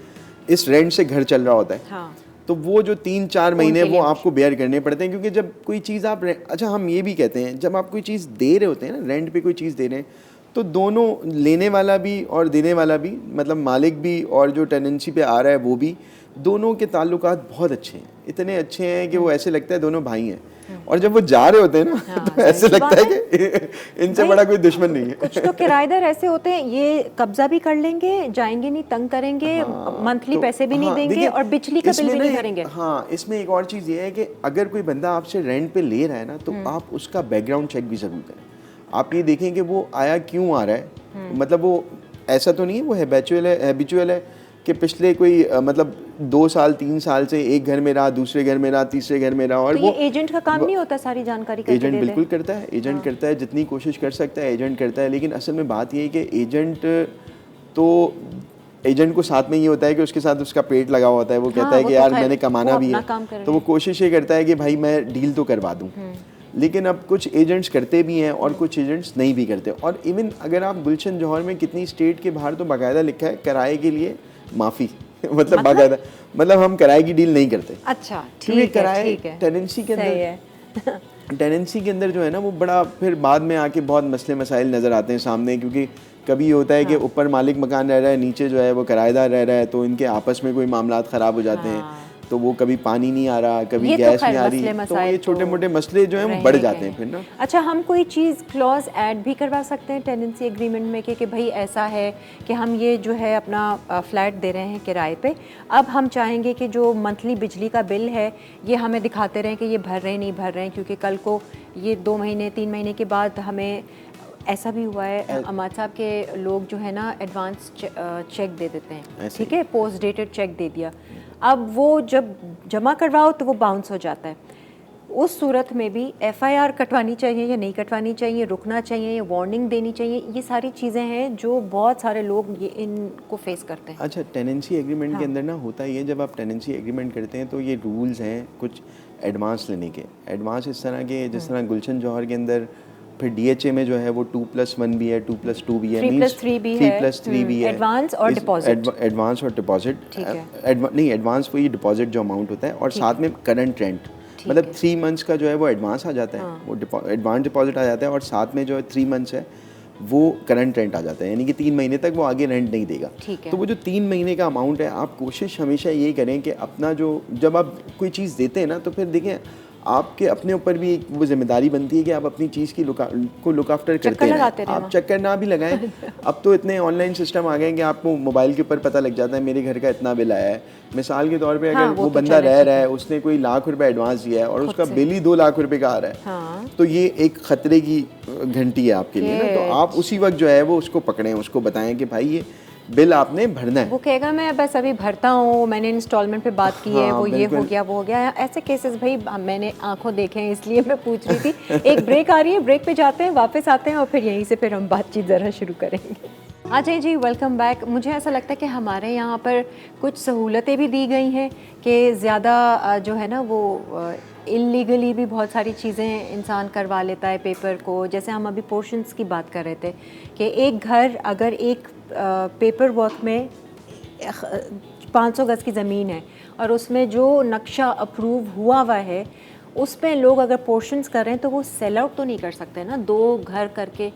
इस रेंट से घर चल रहा होता है,
हाँ।
तो वो जो 3-4 महीने वो आपको बेयर करने पड़ते हैं, क्योंकि जब कोई चीज़ आप, अच्छा हम ये भी कहते हैं जब आप कोई चीज़ दे रहे होते हैं ना, रेंट पे कोई चीज़ दे रहे हैं, तो दोनों, लेने वाला भी और देने वाला भी, मतलब मालिक भी और जो टेनेंसी पे आ रहा है वो भी, दोनों के ताल्लुकात बहुत अच्छे हैं, इतने अच्छे हैं कि वो ऐसे लगता है दोनों भाई हैं। और जब वो जा रहे होते हैं ना तो ऐसे लगता है कि इनसे बड़ा कोई दुश्मन नहीं है।
कुछ तो किराएदार ऐसे होते हैं, ये कब्जा भी कर लेंगे, जाएंगे नहीं, तंग करेंगे, मंथली पैसे भी नहीं देंगे और बिजली का बिल भी नहीं भरेंगे।
हाँ, इसमें एक और चीज़ ये है कि अगर कोई बंदा आपसे रेंट पे ले रहा है ना, तो आप उसका बैकग्राउंड चेक भी ज़रूर करें। आप ये देखें कि वो आया क्यों आ रहा है, मतलब वो ऐसा तो नहीं है वो हैबिचुअल है कि पिछले कोई मतलब 2 साल 3 साल से एक घर में रहा, दूसरे घर में रहा, तीसरे घर में रहा। और
तो वो एजेंट का काम नहीं होता सारी जानकारी करके
एजेंट बिल्कुल करता है, एजेंट करता है, जितनी कोशिश कर सकता है एजेंट करता है। लेकिन असल में बात ये है कि एजेंट को साथ में ये होता है कि उसके साथ उसका पेट लगा हुआ होता है, वो कहता है कि यार मैंने कमाना भी है, तो वो कोशिश ये करता है कि भाई मैं डील तो करवा दूँ। लेकिन अब कुछ एजेंट्स करते भी हैं और कुछ एजेंट्स नहीं भी करते। और इवन अगर आप गुलशन जौहर में कितनी स्टेट के बाहर तो बाकायदा लिखा है किराए के लिए माफ़ी मतलब बाकायदा, मतलब हम किराए की डील नहीं करते।
अच्छा ठीक है।
टेनेंसी के अंदर टेनेंसी के अंदर जो है ना वो बड़ा फिर बाद में आके बहुत मसले मसाइल नज़र आते हैं सामने, क्योंकि कभी ये होता है कि ऊपर मालिक मकान रह रहा है, नीचे जो है वो किराएदार रह रहा है, तो इनके आपस में कोई मामलात ख़राब हो जाते हैं, तो वो कभी पानी नहीं आ रहा, कभी गैस नहीं आ रही, तो ये छोटे मोटे मसले जो हैं वो बढ़ जाते हैं फिर ना।
अच्छा, हम कोई चीज़ क्लॉज ऐड भी करवा सकते हैं टेनेंसी एग्रीमेंट में कि भाई ऐसा है कि हम ये जो है अपना फ्लैट दे रहे हैं किराए पे, अब हम चाहेंगे कि जो मंथली बिजली का बिल है ये हमें दिखाते रहें कि ये भर रहे हैं नहीं भर रहे हैं, क्योंकि कल को ये 2 महीने 3 महीने के बाद हमें, ऐसा भी हुआ है अमाद साहब के लोग जो है ना एडवांस चेक दे देते हैं, ठीक है, पोस्ट डेटेड चेक दे दिया, अब वो जब जमा करवाओ तो वो बाउंस हो जाता है। उस सूरत में भी एफआईआर कटवानी चाहिए या नहीं कटवानी चाहिए, रुकना चाहिए या वार्निंग देनी चाहिए, ये सारी चीज़ें हैं जो बहुत सारे लोग ये इनको फेस करते हैं।
अच्छा, टेनेंसी एग्रीमेंट के अंदर ना होता ही है, जब आप टेनेंसी एग्रीमेंट करते हैं तो ये रूल्स हैं कुछ एडवांस लेने के। एडवांस इस तरह के, जिस तरह गुलशन जौहर के अंदर फिर डीएचए में जो है वो 2+1 भी है, 2+2 भी है,
3+3 भी है,
3+3 भी है,
एडवांस और डिपॉजिट,
एडवांस और डिपॉजिट, नहीं एडवांस वही डिपॉजिट जो अमाउंट होता है, और साथ में करंट रेंट, मतलब 3 मंथ्स का जो है वो एडवांस आ जाता है, वो एडवांस डिपॉजिट आ जाता है, और साथ में जो है 3 मंथ्स है वो करंट रेंट आ जाता है, यानी कि 3 महीने तक वो आगे रेंट नहीं देगा। तो वो जो 3 महीने का अमाउंट है, आप कोशिश हमेशा यही करें कि अपना जो, जब आप कोई चीज़ देते हैं ना, तो फिर देखें आपके अपने ऊपर भी एक वो जिम्मेदारी बनती है कि आप अपनी चीज़ की लुक आफ्टर करते हैं, आप चक्कर ना भी लगाएं। अब तो इतने ऑनलाइन सिस्टम आ गए हैं कि आपको मोबाइल के ऊपर पता लग जाता है मेरे घर का इतना बिल आया है। मिसाल के तौर पे अगर वो बंदा रह रहा है, उसने कोई ₹1,00,000 एडवांस दिया है और उसका बिल ही ₹2,00,000 का आ रहा है, तो ये एक खतरे की घंटी है आपके लिए ना। तो आप उसी वक्त जो है वो उसको पकड़ें, उसको बताएं कि भाई ये बिल आपने भरना है।
वो कहेगा मैं बस अभी भरता हूँ, मैंने इंस्टॉलमेंट पे बात की है, वो ये हो गया वो हो गया। ऐसे केसेस भाई मैंने आंखों देखे हैं, इसलिए मैं पूछ रही थी। एक ब्रेक आ रही है, ब्रेक पे जाते हैं, वापस आते हैं और फिर यहीं से फिर हम बातचीत ज़रा शुरू करेंगे। आ जाइए जी, वेलकम बैक। मुझे ऐसा लगता है कि हमारे यहाँ पर कुछ सहूलतें भी दी गई हैं कि ज़्यादा जो है ना वो इलीगली भी बहुत सारी चीज़ें इंसान करवा लेता है पेपर को। जैसे हम अभी पोर्शंस की बात कर रहे थे कि एक घर अगर एक पेपर वर्क में 500 गज़ की ज़मीन है और उसमें जो नक्शा अप्रूव हुआ है उस पे लोग अगर पोर्शंस कर रहे हैं तो वो सेल आउट तो नहीं कर सकते ना। 2 घर करके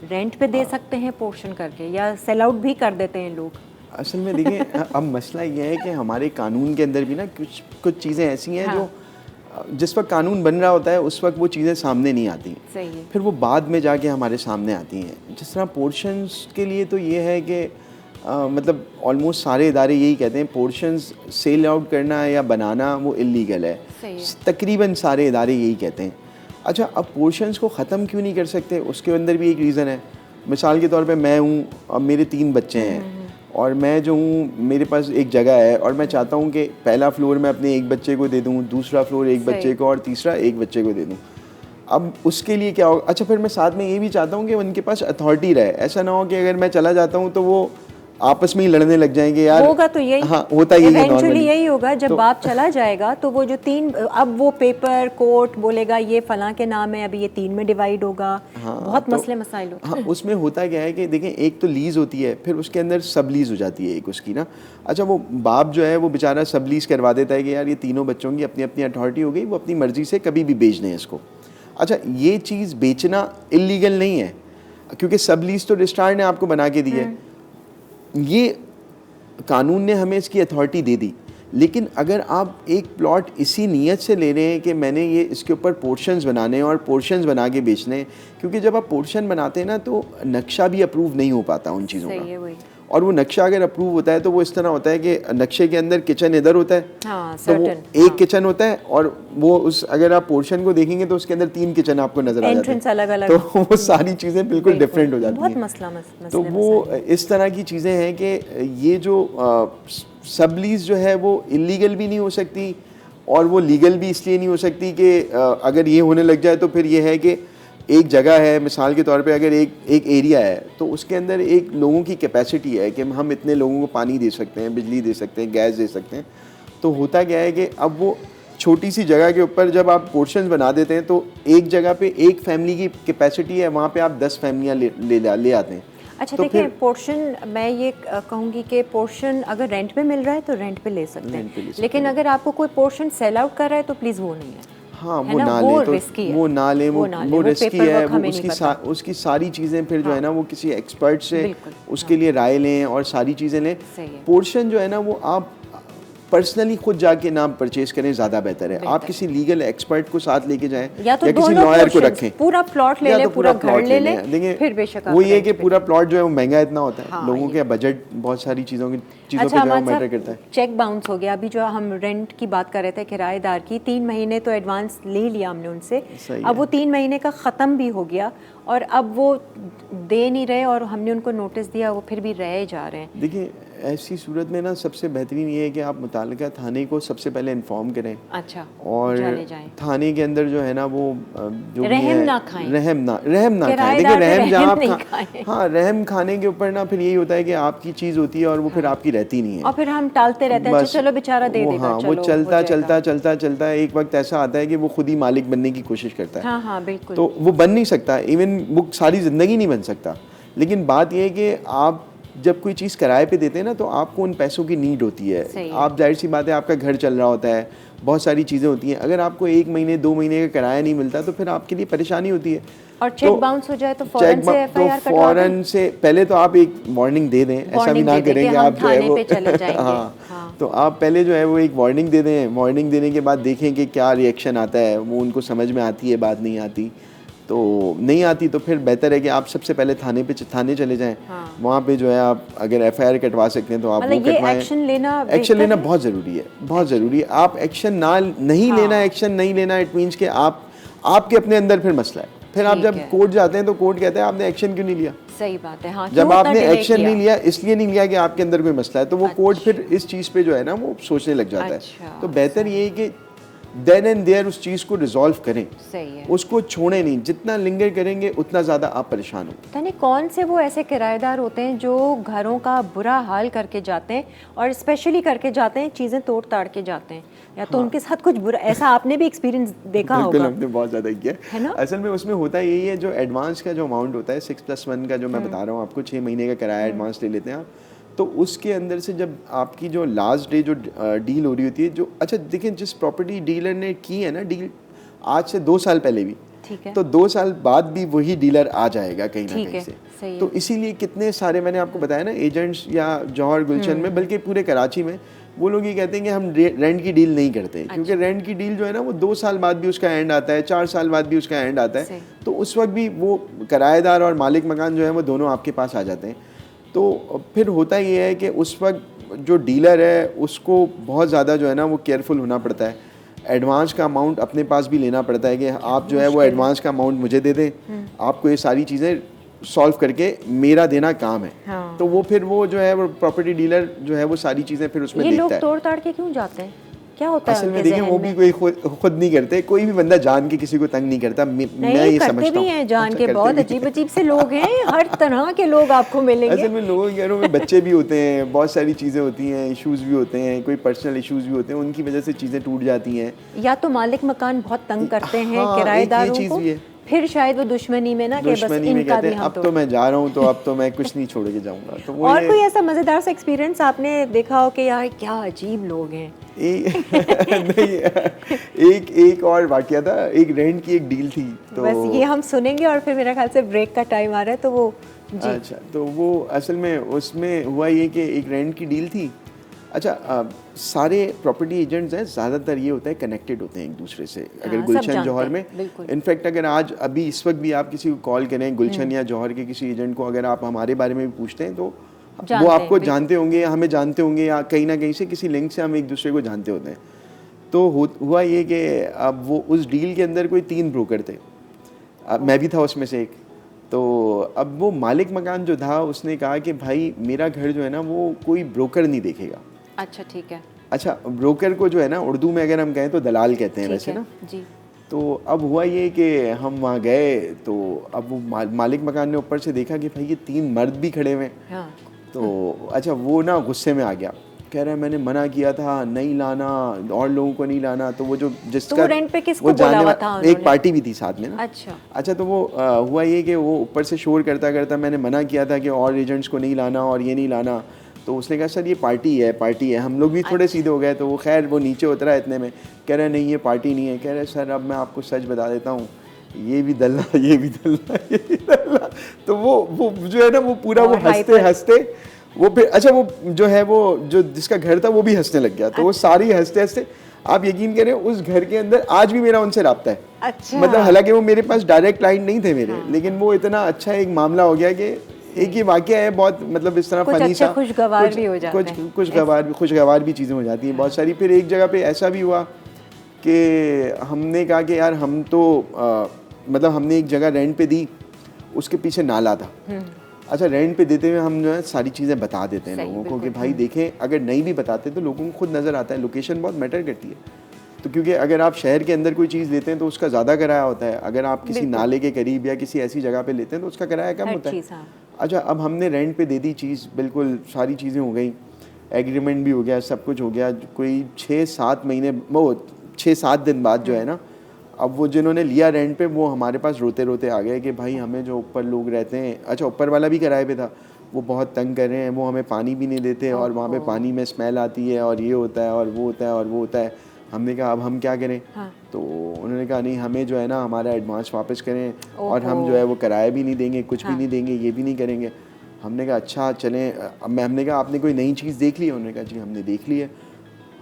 रेंट पे दे सकते हैं पोर्शन करके, या सेल आउट भी कर देते हैं लोग।
असल में देखिए अब मसला ये है कि हमारे कानून के अंदर भी ना कुछ चीज़ें ऐसी हैं जो जिस वक्त कानून बन रहा होता है उस वक्त वो चीज़ें सामने नहीं आती,
सही है, फिर
वो बाद में जाके हमारे सामने आती हैं। जिस तरह पोर्शंस के लिए तो ये है कि मतलब ऑलमोस्ट सारे इदारे यही कहते हैं पोर्शंस सेल आउट करना या बनाना वो इलीगल है, तकरीबन सारे इदारे यही कहते हैं। अच्छा, अब पोर्शंस को ख़त्म क्यों नहीं कर सकते, उसके अंदर भी एक रीज़न है। मिसाल के तौर पे मैं हूँ, अब मेरे 3 बच्चे हैं और मैं जो हूँ, मेरे पास एक जगह है और मैं चाहता हूँ कि पहला फ्लोर मैं अपने एक बच्चे को दे दूँ, दूसरा फ्लोर एक बच्चे को और तीसरा एक बच्चे को दे दूँ। अब उसके लिए क्या होगा? अच्छा, फिर मैं साथ में ये भी चाहता हूँ कि उनके पास अथॉरिटी रहे। ऐसा ना हो कि अगर मैं चला जाता हूँ तो वो आपस में ही लड़ने लग जाएंगे यार।
होगा तो यही,
हाँ, होता ही है
नॉर्मली यही होगा। जब बाप चला जाएगा तो वो जो 3, अब वो पेपर कोर्ट बोलेगा ये फलां के नाम है, अभी ये 3 में डिवाइड होगा। बहुत मसले मसाइल होते हैं।
हाँ, उसमें होता क्या है कि देखें, एक तो लीज़ होती है, फिर उसके अंदर सब लीज़ हो जाती है एक उसकी ना। अच्छा, वो बाप जो है वो बेचारा सब लीज़ करवा देता है कि यार ये तीनों बच्चों की अपनी अपनी अथॉरिटी हो गई, वो अपनी मर्ज़ी से कभी भी बेच दें इसको। अच्छा, ये चीज़ बेचना इलीगल नहीं है क्योंकि सब लीज़ तो रजिस्ट्रार ने आपको बना के दी है, ये कानून ने हमें इसकी अथॉरिटी दे दी। लेकिन अगर आप एक प्लॉट इसी नीयत से ले रहे हैं कि मैंने ये इसके ऊपर पोर्शंस बनाने हैं और पोर्शंस बना के बेचने हैं, क्योंकि जब आप पोर्शन बनाते हैं ना तो नक्शा भी अप्रूव नहीं हो पाता उन चीज़ों का। और वो नक्शा अगर अप्रूव होता है तो वो इस तरह होता है कि नक्शे के अंदर किचन इधर होता है, तो वो एक किचन होता है और वो उस अगर आप पोर्शन को देखेंगे तो उसके अंदर 3 किचन आपको नजर आ जाते हैं,
अलग-अलग,
तो वो सारी चीज़ें बिल्कुल डिफरेंट हो जाती हैं।
बहुत मसला
तो वो इस तरह की चीज़ें हैं कि ये जो सब लीज जो है वो इलीगल भी नहीं हो सकती और वो लीगल भी इसलिए नहीं हो सकती कि अगर ये होने लग जाए तो फिर ये है कि एक जगह है, मिसाल के तौर पे अगर एक एरिया है तो उसके अंदर एक लोगों की कैपेसिटी है कि हम इतने लोगों को पानी दे सकते हैं, बिजली दे सकते हैं, गैस दे सकते हैं। तो होता क्या है कि अब वो छोटी सी जगह के ऊपर जब आप पोर्शंस बना देते हैं तो एक जगह पे एक फैमिली की कैपेसिटी है, वहाँ पे आप 10 फैमिलियाँ ले आते हैं।
अच्छा, तो देखिए पोर्शन, मैं ये कहूँगी कि पोर्शन अगर रेंट पे मिल रहा है तो रेंट पे ले सकते हैं, लेकिन अगर आपको कोई पोर्शन सेल आउट कर रहा है तो प्लीज़ वो नहीं है।
हाँ
है
वो
ना,
ना
वो
ले तो
रिस्की है,
वो ना ले, वो रिस्की
paperwork
है, वो
हमें नहीं पता।
उसकी सारी चीज़ें फिर जो है ना वो किसी एक्सपर्ट से
बिल्कुल,
उसके लिए राय लें और सारी चीज़ें लें।
सही है।
पोर्शन जो है ना वो आप पर्सनली खुद जाके ना परचेज करें, ज़्यादा बेहतर है। आप किसी लीगल एक्सपर्ट को साथ लेके जाएं
या तो
किसी
दोनों
लॉयर को
portions,
रखें,
पूरा प्लॉट ले
या
ले,
तो
पूरा घर
प्लॉट
ले ले,
देखिए
फिर बेशक आप
वो ये
rent
कि
पे
पूरा प्लॉट जो है वो महंगा इतना होता है,
हाँ,
लोगों
ये
के बजट बहुत सारी चीज़ों पे
अच्छा
जो है वो
हमारे
मैटर
साथ
करता है।
चेक बाउंस हो गया। अभी जो हम रेंट की बात कर रहे थे, किराएदार की, 3 महीने तो एडवांस ले लिया हमने उनसे,
सही
अब वो
है।
3 महीने का ख़त्म भी हो गया और अब वो दे नहीं रहे और हमने उनको नोटिस दिया, वो फिर भी रहे जा रहे हैं।
देखिए ऐसी सूरत में ना सबसे बेहतरीन ये है कि आप मुताल्लिका थाने को सबसे पहले इन्फॉर्म करें
अच्छा,
और
जाने जाएं।
थाने के अंदर जो है ना वो जो भी
रहम
है
ना खाएं।
रहम ना खाएं।
किराएदार
देखिए
पे
रहम जहाँ
रहम
आप
नहीं खाएं।
हाँ रहम खाने के ऊपर ना फिर यही होता है कि आपकी चीज़ होती है और वो फिर आपकी रहती नहीं है
और फिर हम टालते रहते हैं,
बस
चलो बेचारा दे
वो
देगा,
हाँ
चलो
वो
हो
चलता
जाएगा।
चलता है, एक वक्त ऐसा आता है कि वो खुद ही मालिक बनने की कोशिश करता है।
हाँ हाँ बिल्कुल।
तो वो बन नहीं सकता, इवन वो सारी ज़िंदगी नहीं बन सकता। लेकिन बात यह है कि आप जब कोई चीज़ किराए पे देते हैं ना तो आपको उन पैसों की नीड होती है। आप जाहिर सी बात है, आपका घर चल रहा होता है, बहुत सारी चीज़ें होती हैं। अगर आपको 1 महीने 2 महीने का किराया नहीं मिलता तो फिर आपके लिए परेशानी होती है।
और चेक बाउंस हो जाए तो फौरन से एफआईआर कटवा दें।
फौरन से पहले तो आप एक वार्निंग दे दें, ऐसा भी ना करें कि आप जो है वो
चले जाएंगे।
हाँ, तो आप पहले जो है वो एक वार्निंग दे दें। वार्निंग देने के बाद देखें कि क्या रिएक्शन आता है, वो उनको समझ में आती है, बात नहीं आती तो नहीं आती तो फिर बेहतर है कि आप सबसे पहले थाने चले जाएं। वहाँ पे जो है आप अगर एफआईआर कटवा सकते हैं तो आप वो कटवाएं। एक्शन लेना बहुत ज़रूरी है, बहुत ज़रूरी है। आप एक्शन नहीं लेना इट मीन्स कि आपके अपने अंदर फिर मसला है। फिर आप जब कोर्ट जाते हैं तो कोर्ट कहते हैं आपने एक्शन क्यों नहीं लिया।
सही बात है। हाँ,
जब आपने एक्शन नहीं लिया इसलिए नहीं लिया कि आपके अंदर कोई मसला है, तो वो कोर्ट फिर इस चीज़ पे जो है ना वो सोचने लग जाता है। तो बेहतर ये है कि देन एंड देयर उस चीज़ को रिजॉल्व करें।
सही है।
उसको छोड़े नहीं, जितना लिंगर करेंगे उतना ज़्यादा आप परेशान हो।
यानी कौन से वो ऐसे किराएदार होते हैं जो घरों का बुरा हाल करके जाते हैं और स्पेशली करके जाते हैं, चीज़ें तोड़ ताड़ के जाते हैं, या तो उनके साथ कुछ बुरा, ऐसा आपने भी एक्सपीरियंस देखा होगा।
हमने बहुत ज़्यादा किया
है ना।
असल में उसमें होता यही है, जो एडवांस का जो अमाउंट होता है 6+1 का जो मैं बता रहा हूँ आपको, 6 महीने का किराया एडवांस ले लेते हैं आप, तो उसके अंदर से जब आपकी जो लास्ट डे जो डील हो रही होती है, जो अच्छा देखिए जिस प्रॉपर्टी डीलर ने की है ना डील आज से 2 साल पहले भी,
ठीक है,
तो 2 साल बाद भी वही डीलर आ जाएगा कहीं ना कहीं से।
सही
तो इसीलिए कितने सारे मैंने आपको बताया ना एजेंट्स या जौहर गुलशन में, बल्कि पूरे कराची में वो लोग ये कहते हैं कि हम रेंट की डील नहीं करते। क्योंकि रेंट की डील जो है ना वो 2 साल बाद भी उसका एंड आता है, 4 साल बाद भी उसका एंड आता है, तो उस वक्त भी वो किराएदार और मालिक मकान जो है वो दोनों आपके पास आ जाते हैं। तो फिर होता ये है कि उस वक्त जो डीलर है उसको बहुत ज़्यादा जो है ना वो केयरफुल होना पड़ता है। एडवांस का अमाउंट अपने पास भी लेना पड़ता है कि आप जो है वो एडवांस का अमाउंट मुझे दे दें, आपको ये सारी चीज़ें सॉल्व करके मेरा देना काम है।
हाँ।
तो वो फिर वो जो है वो प्रॉपर्टी डीलर जो है वो सारी चीज़ें फिर उसमें देखता है।
ये लोग तोड़ ताड़ के क्यों जाते हैं, क्या होता है
असल में देखिए वो भी कोई खुद नहीं करते, कोई भी बंदा जान के किसी को तंग नहीं करता। मैं ये समझता हूँ
हैं जान के बहुत अजीब अजीब से लोग हैं, हर तरह के लोग आपको मिलेंगे।
असल में लोगों के घरों में बच्चे भी होते हैं, बहुत सारी चीज़ें होती हैं, इश्यूज़ भी होते हैं, कोई पर्सनल इश्यूज़ भी होते हैं, उनकी वजह से चीज़ें टूट जाती हैं।
या तो मालिक मकान बहुत तंग करते हैं किराएदारों को, फिर शायद वो दुश्मनी में ना कि बस इनका भी हम
अब तो मैं जा रहा हूँ तो अब तो मैं कुछ नहीं छोड़ के जाऊँगा। तो वो
और कोई ऐसा मज़ेदार सा एक्सपीरियंस आपने देखा हो कि यार क्या अजीब लोग हैं।
एक और वाकया था, एक रेंट की एक डील थी, तो
बस ये हम सुनेंगे और फिर मेरे ख्याल से ब्रेक का टाइम आ रहा है, तो वो जी।
अच्छा, तो वो असल में उसमें हुआ ये कि एक रेंट की डील थी। अच्छा सारे प्रॉपर्टी एजेंट्स हैं, ज़्यादातर ये होता है कनेक्टेड होते हैं एक दूसरे से। अगर गुलशन जौहर में इनफैक्ट अगर आज अभी इस वक्त भी आप किसी को कॉल करें गुलशन या जौहर के किसी एजेंट को, अगर आप हमारे बारे में भी पूछते हैं तो वो आपको जानते होंगे, हमें जानते होंगे, या कहीं ना कहीं से किसी लिंक से हम एक दूसरे को जानते होते हैं। तो हुआ ये कि अब वो उस डील के अंदर कोई 3 ब्रोकर थे, मैं भी था उसमें से एक। तो अब वो मालिक मकान जो था उसने कहा कि भाई मेरा घर जो है ना वो कोई ब्रोकर नहीं देखेगा।
अच्छा ठीक है।
अच्छा, ब्रोकर को जो है ना उर्दू में अगर हम कहें तो दलाल कहते हैं वैसे ना
जी।
तो अब हुआ ये कि हम वहाँ गए, तो अब वो मालिक मकान ने ऊपर से देखा कि भाई ये 3 मर्द भी खड़े हुए हैं।
हाँ।
तो अच्छा वो ना गुस्से में आ गया, कह रहा है मैंने मना किया था नहीं लाना, और लोगों को नहीं लाना। तो वो जो जिसका
तो रेंट पे किसको बोला हुआ था उन्होंने?
एक पार्टी भी थी साथ में ना। अच्छा तो वो हुआ ये कि वो ऊपर से शोर करता करता मैंने मना किया था कि और एजेंट्स को नहीं लाना और ये नहीं लाना। तो उसने कहा सर ये पार्टी है। हम लोग भी थोड़े सीधे हो गए, तो वो खैर वो नीचे उतरा इतने में, कह रहा नहीं ये पार्टी नहीं है। कह रहे सर अब मैं आपको सच बता देता हूँ, ये भी दल्ला, ये भी दल्ला, ये भी दल्ला। तो वो जो है ना वो पूरा वो हंसते वो फिर अच्छा वो जो है वो जो जिसका घर था वो भी हंसने लग गया। तो वो सारी हंसते आप यकीन करें उस घर के अंदर आज भी मेरा उनसे राब्ता है।
अच्छा।
मतलब हालांकि वो मेरे पास डायरेक्ट क्लाइंट नहीं थे मेरे, लेकिन वो इतना अच्छा एक मामला हो गया कि एक ये वाकया है बहुत, मतलब इस तरह फनी सा,
खुशगवार भी हो जाता है,
खुशगवार भी चीज़ें हो जाती हैं बहुत सारी। फिर एक जगह पे ऐसा भी हुआ कि हमने कहा कि यार हम तो मतलब हमने एक जगह रेंट पे दी, उसके पीछे नाला था। अच्छा रेंट पे देते हुए हम जो है सारी चीज़ें बता देते हैं लोगों को कि भाई देखें, अगर नहीं भी बताते तो लोगों को खुद नज़र आता है, लोकेशन बहुत मैटर करती है। तो क्योंकि अगर आप शहर के अंदर कोई चीज़ लेते हैं तो उसका ज़्यादा किराया होता है, अगर आप किसी नाले के करीब या किसी ऐसी जगह पे लेते हैं तो उसका किराया कम होता है। अच्छा अब हमने रेंट पे दे दी चीज़, बिल्कुल सारी चीज़ें हो गई, एग्रीमेंट भी हो गया, सब कुछ हो गया। कोई 6-7 महीने वो 6-7 दिन बाद जो है ना, अब वो जिन्होंने लिया रेंट पे वो हमारे पास रोते रोते आ गए कि भाई हमें जो ऊपर लोग रहते हैं, अच्छा ऊपर वाला भी किराए पे था, वो बहुत तंग कर रहे हैं, वो हमें पानी भी नहीं देते और वहाँ पे पानी में स्मेल आती है और ये होता है और वो होता है और वो होता है। हमने कहा अब हम क्या करें? तो उन्होंने कहा नहीं हमें जो है ना हमारा एडवांस वापस करें और हम जो है वो किराया भी नहीं देंगे, कुछ भी नहीं देंगे, ये भी नहीं करेंगे। हमने कहा अच्छा चलें। हमने कहा आपने कोई नई चीज़ देख ली है? उन्होंने कहा जी हमने देख ली है।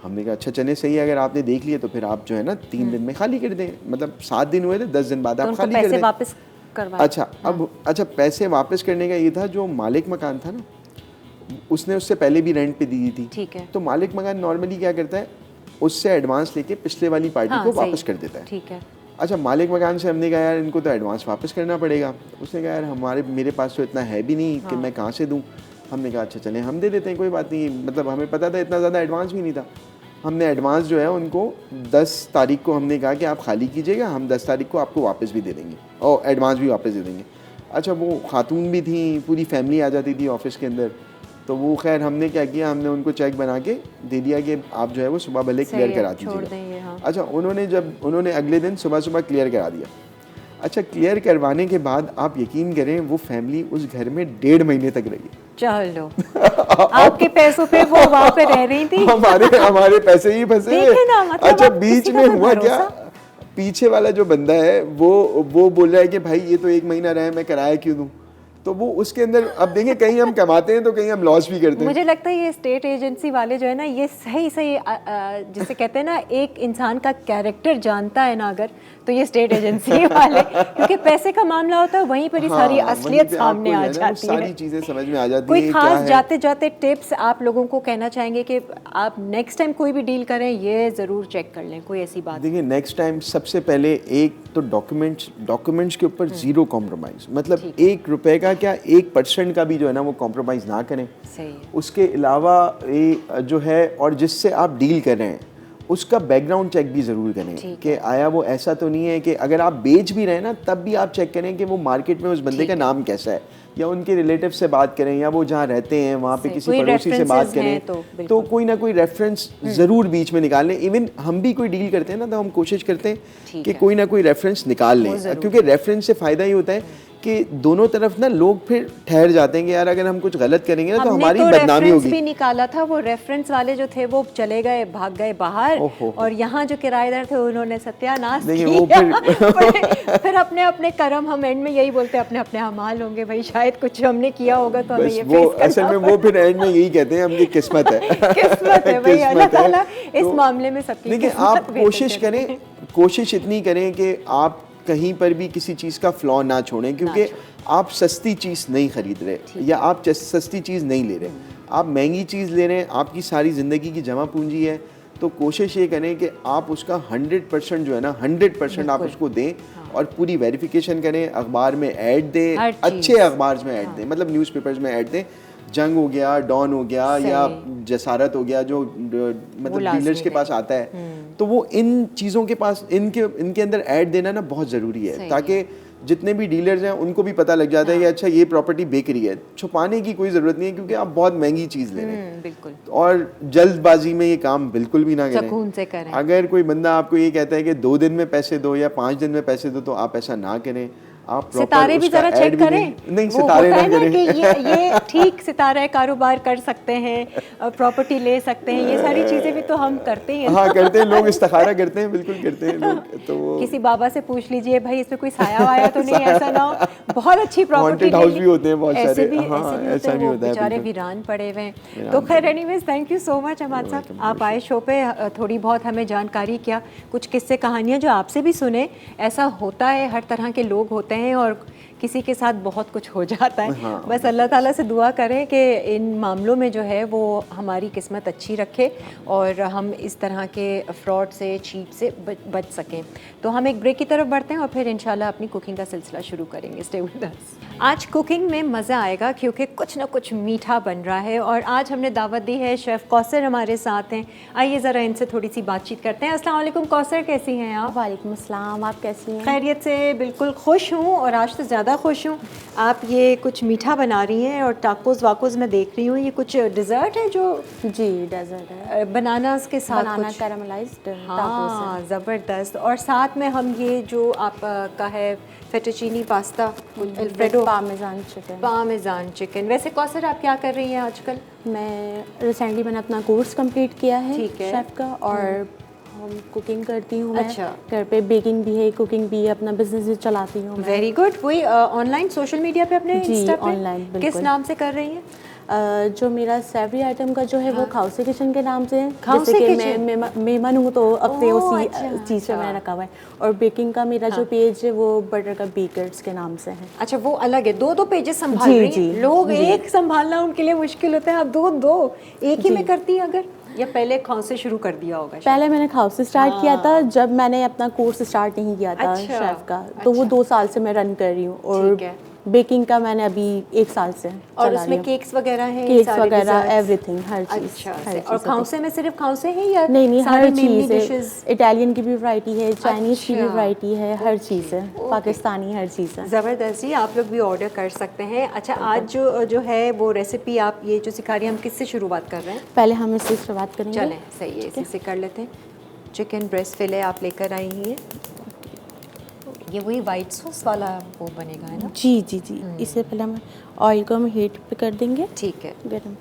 हमने कहा अच्छा चलें सही है, अगर आपने देख लिया तो फिर आप जो है ना 3 दिन में खाली कर दें, मतलब 7 दिन हुए थे, 10 दिन बाद आप खाली कर दें।
वापस करवाएं।
अच्छा अब अच्छा पैसे वापस करने का ये था, जो मालिक मकान था ना उसने उससे पहले भी रेंट पे दी थी।
ठीक है।
तो मालिक मकान नॉर्मली क्या करता है, उससे एडवांस लेके पिछले वाली पार्टी को वापस कर देता है।
ठीक है।
अच्छा मालिक मकान से हमने कहा यार इनको तो एडवांस वापस करना पड़ेगा। उसने कहा यार मेरे पास तो इतना है भी नहीं कि मैं कहाँ से दूँ। हमने कहा अच्छा चलें हम दे देते हैं, कोई बात नहीं, मतलब हमें पता था इतना ज़्यादा एडवांस भी नहीं था। हमने एडवांस जो है उनको 10 तारीख को हमने कहा कि आप खाली कीजिएगा, हम 10 तारीख को आपको वापस भी दे देंगे और एडवांस भी वापस दे देंगे। अच्छा वो खातून भी थी, पूरी फैमिली आ जाती थी ऑफिस के अंदर, तो वो खैर हमने क्या किया, हमने उनको चेक बना के दे दिया कि आप जो है वो सुबह भले क्लियर करा दीजिएगा। हाँ। अच्छा उन्होंने अगले दिन सुबह क्लियर करा दिया। अच्छा क्लियर करवाने के बाद आप यकीन करें वो फैमिली उस घर में 1.5 महीने तक रही।
चलो आपके पैसों पे वो वहाँ पे रह रही थी।
हमारे पैसे ही फंसे।
मतलब
अच्छा बीच में हुआ क्या, पीछे वाला जो बंदा है वो बोल रहा है कि भाई ये तो 1 महीना रहे, मैं किराया क्यों दूं? तो वो उसके अंदर अब देखें कहीं हम कमाते हैं तो कहीं हम लॉस भी करते हैं।
मुझे लगता है ये स्टेट एजेंसी वाले जो है ना ये सही जिसे कहते हैं ना एक इंसान का कैरेक्टर जानता है ना अगर, तो ये स्टेट एजेंसी वाले, क्योंकि पैसे का मामला होता है वहीं पर ही सारी असलियत सामने आ जाती है,
सारी चीजें समझ में आ जाती
कोई खास जाते जाते टिप्स आप लोगों को कहना चाहेंगे कि आप नेक्स्ट टाइम कोई भी डील करें ये ज़रूर चेक कर लें, कोई ऐसी बात?
देखिए नेक्स्ट टाइम सबसे पहले एक तो डॉक्यूमेंट्स के ऊपर ज़ीरो कॉम्प्रोमाइज़, मतलब 1 रुपए का क्या 1% का भी जो है ना वो कॉम्प्रोमाइज़ ना करें।
सही।
उसके अलावा जो है और जिससे आप डील कर रहे हैं उसका बैकग्राउंड चेक भी ज़रूर करें कि आया वो ऐसा तो नहीं है कि अगर आप बेच भी रहे हैं ना तब भी आप चेक करें कि वो मार्केट में उस बंदे का नाम कैसा है, या उनके रिलेटिव से बात करें या वो जहाँ रहते हैं वहाँ पे किसी पड़ोसी से बात करें, तो कोई ना कोई रेफरेंस ज़रूर बीच में निकाल लें। इवन हम भी कोई डील करते हैं ना तो हम कोशिश करते हैं कि कोई ना कोई रेफरेंस निकाल लें, क्योंकि रेफरेंस से फ़ायदा ये होता है कि दोनों तरफ ना लोग फिर ठहर जाते हैं कि यार अगर हम कुछ गलत करेंगे ना तो हमारी बदनामी होगी।
भी निकाला था, वो रेफरेंस वाले जो थे वो चले गए, भाग गए बाहर, और यहाँ जो किराएदार थे उन्होंने सत्यानाश किया। फिर अपने अपने कर्म, हम एंड में यही बोलते हैं अपने अपने अमाल होंगे भाई, शायद कुछ हमने किया होगा तो हमें ये फेस करना।
असल में वो फिर एंड में यही कहते हैं हमकी किस्मत है।
किस्मत है भाई, अल्लाह ताला इस मामले में सबकी
देखिए आप कोशिश करें, कोशिश इतनी करें कि आप कहीं पर भी किसी चीज़ का फ्लॉ ना छोड़ें, क्योंकि आप सस्ती चीज़ नहीं खरीद रहे या आप सस्ती चीज़ नहीं ले रहे, आप महंगी चीज़ ले रहे हैं, आपकी सारी ज़िंदगी की जमा पूंजी है, तो कोशिश ये करें कि आप उसका 100% जो है ना 100% आप उसको दें और पूरी वेरिफिकेशन करें, अखबार में ऐड दें, अच्छे अखबार में ऐड दें, मतलब न्यूज़पेपर्स में ऐड दें। जंग हो गया, डॉन हो गया या जसारत हो गया जो मतलब डीलर्स के पास आता है, तो वो इन चीज़ों के पास इनके अंदर ऐड देना ना बहुत ज़रूरी है, ताकि जितने भी डीलर्स हैं उनको भी पता लग जाता है कि अच्छा ये प्रॉपर्टी बिक रही है। छुपाने की कोई ज़रूरत नहीं है क्योंकि आप बहुत महंगी चीज़ ले रहे हैं।
बिल्कुल।
और जल्दबाजी में ये काम बिल्कुल भी ना करें,
सुकून से करें।
अगर कोई बंदा आपको ये कहता है कि 2 दिन में पैसे दो या 5 दिन में पैसे दो, तो आप ऐसा ना करें। आप proper
सितारे भी
उसका
जरा
ad
चेक
भी
करें,
नहीं
वो
सितारे
होता
ना
है ना
करें
कि ये ठीक सितारा कारोबार कर सकते हैं, प्रॉपर्टी ले सकते हैं, ये सारी चीज़ें भी तो हम करते ही हैं
हाँ
ना।
करते हैं लोग, इस्तिखारा करते हैं, बिल्कुल करते हैं लोग। तो वो
किसी बाबा से पूछ लीजिए भाई इसमें कोई साया वाया तो नहीं, ऐसा ना हो बहुत अच्छी प्रॉपर्टी
Haunted house भी होते हैं बहुत
ऐसे
सारे,
भी
हाँ,
ऐसे भी होते
ऐसा
हैं,
भी
वो
होता है,
बेचारे
बिल्कुल।
वीरान पड़े हुए हैं।
वीरान
तो खैर
पड़े।
Anyways thank you so much Ahmed साहब, आप आए शो पे, थोड़ी बहुत हमें जानकारी क्या, कुछ किस्से कहानियाँ जो आपसे भी सुने। ऐसा होता है, हर तरह के लोग होते हैं और किसी के साथ बहुत कुछ हो जाता है।
हाँ,
बस अल्लाह ताला से दुआ करें कि इन मामलों में जो है वो हमारी किस्मत अच्छी रखे और हम इस तरह के फ्रॉड से, चीट से बच सकें। तो हम एक ब्रेक की तरफ बढ़ते हैं और फिर इंशाल्लाह अपनी कुकिंग का सिलसिला शुरू करेंगे। Stay with us. आज कुकिंग में मज़ा आएगा क्योंकि कुछ ना कुछ मीठा बन रहा है और आज हमने दावत दी है, शेफ़ कौसर हमारे साथ हैं। आइए ज़रा इनसे थोड़ी सी बातचीत करते हैं। अस्सलाम वालेकुम कौसर, कैसी हैं आप?
वालेकुम अस्सलाम, आप कैसी हैं?
खैरियत से, बिल्कुल खुश हूँ और आज तो ज़्यादा खुश हूँ। आप ये कुछ मीठा बना रही हैं और टाकोस वाकोस मैं देख रही हूँ, ये कुछ डिज़र्ट है जो
जी डेजर्ट है,
बनानास के साथ
बनाना
कुछ,
कैरामलाइज्ड टाकोस
हाँ
है।
ज़बरदस्त। और साथ में हम ये जो आपका है fettuccine pasta, Alfredo
parmesan chicken.
Parmesan chicken. वैसे कौसर आप क्या कर रही हैं आजकल?
मैं रिसेंटली मैंने अपना कोर्स कंप्लीट किया है
ठीक है।
शेफ़ का और हम कुकिंग करती हूँ मैं।
अच्छा।
घर पे बेकिंग भी है, कुकिंग भी है, अपना बिजनेस भी चलाती हूँ मैं।
Very good. वही ऑनलाइन सोशल मीडिया पे अपने
जी,
इंस्टा पे
online,
किस
बिल्कुल।
नाम से कर रही हैं?
जो मेरा सेवरी आइटम का जो है वो खाउसे किचन के नाम से है।
खाउसे
जैसे कि
किचन?
मैं मेहमान हूँ तो अपने
ओह,
उसी
अच्छा,
चीज़ पे
अच्छा।
मैंने रखा हुआ है। और बेकिंग का मेरा जो पेज है वो बटर का बेकर्स के नाम से है।
अच्छा, वो अलग है, दो पेजेस संभाल
जी,
रही हैं।
जी,
लोग
जी।
एक संभालना उनके लिए मुश्किल होता है, आप दो एक ही में करती हैं अगर, या पहले खाउस से शुरू कर दिया होगा?
पहले मैंने खाउस से स्टार्ट किया था जब मैंने अपना कोर्स स्टार्ट नहीं किया था
अच्छा,
शेफ का, तो वो 2 साल से मैं रन कर रही हूँ। और
ठीक है।
बेकिंग का मैंने अभी 1 साल से
और
चला रही
उसमें
हूँ।
केक्स वगैरह हैं,
केक्स
सारे
वगैरह
desserts?
एवरीथिंग, हर चीज़।
अच्छा
हर
से।
चीज़
और
होती
खाउसे में सिर्फ खाउसे हैं या
नहीं,
सारी
हर
मेनली
चीज़ है।
डिशेस?
इटालियन की भी वैरायटी है, चाइनीज़ की भी
अच्छा,
वैरायटी है, हर चीज़ है,
ओके।
पाकिस्तानी हर चीज़ है।
ज़बरदस्त जी, आप लोग भी ऑर्डर कर सकते हैं। अच्छा, आज जो है वो रेसिपी आप ये जो सिखा रही हैं, हम किससे शुरुआत कर रहे हैं?
पहले हम इससे शुरुआत करेंगे।
चलें, सही है, इसी से कर लेते हैं। चिकन ब्रेस्ट फिले आप लेकर आई हैं, ये वही वाइट सॉस वाला वो बनेगा है ना?
जी जी जी। इससे पहले हम ऑयल को हम हीट पे कर देंगे,
ठीक है।
गरम।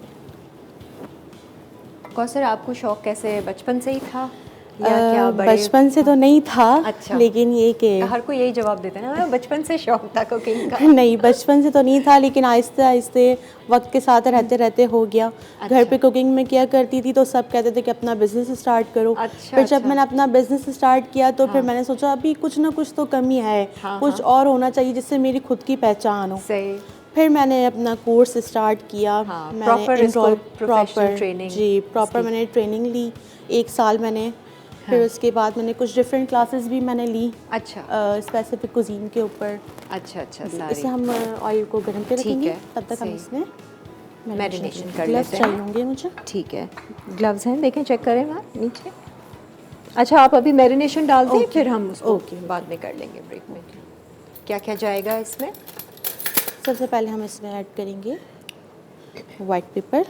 कौसर, आपको शौक कैसे बचपन से ही था या क्या बड़े?
बचपन से तो नहीं था।
अच्छा।
लेकिन ये कि
हर कोई यही जवाब देता है ना, बचपन से शौक था कुकिंग का।
नहीं, बचपन से तो नहीं था, लेकिन आहिस्ते आहिस्ते वक्त के साथ रहते रहते हो गया। घर पे कुकिंग में किया करती थी तो सब कहते थे कि अपना बिजनेस स्टार्ट करो।
अच्छा,
फिर जब
अच्छा।
मैंने अपना बिजनेस स्टार्ट किया तो फिर मैंने सोचा अभी कुछ ना कुछ तो कमी है, कुछ और होना चाहिए जिससे मेरी खुद की पहचान हो।
सही।
फिर मैंने अपना कोर्स स्टार्ट किया।
हाँ,
मैंने
proper इसको
enroll-
professional
proper-
training
जी, प्रॉपर मैंने ट्रेनिंग ली 1 साल मैंने। फिर उसके बाद मैंने कुछ डिफरेंट क्लासेस भी मैंने ली
अच्छा
स्पेसिफिक कुजीन के ऊपर।
अच्छा अच्छा,
इसे
सारी
हम ऑयल को गर्म पे
ठीक
रखेंगे,
है,
तब तक हम
सही।
इसमें
मैरिनेशन कर
ग्लव्स
लेते हैं।
चाहिए होंगे मुझे।
ठीक है, ग्लव्स हैं, देखें, चेक करें वहाँ नीचे। अच्छा, आप अभी मैरिनेशन डाल दें, फिर हम उसको बाद में कर लेंगे ब्रेक में। क्या क्या जाएगा इसमें?
सबसे पहले हम इसमें ऐड करेंगे वाइट पेपर।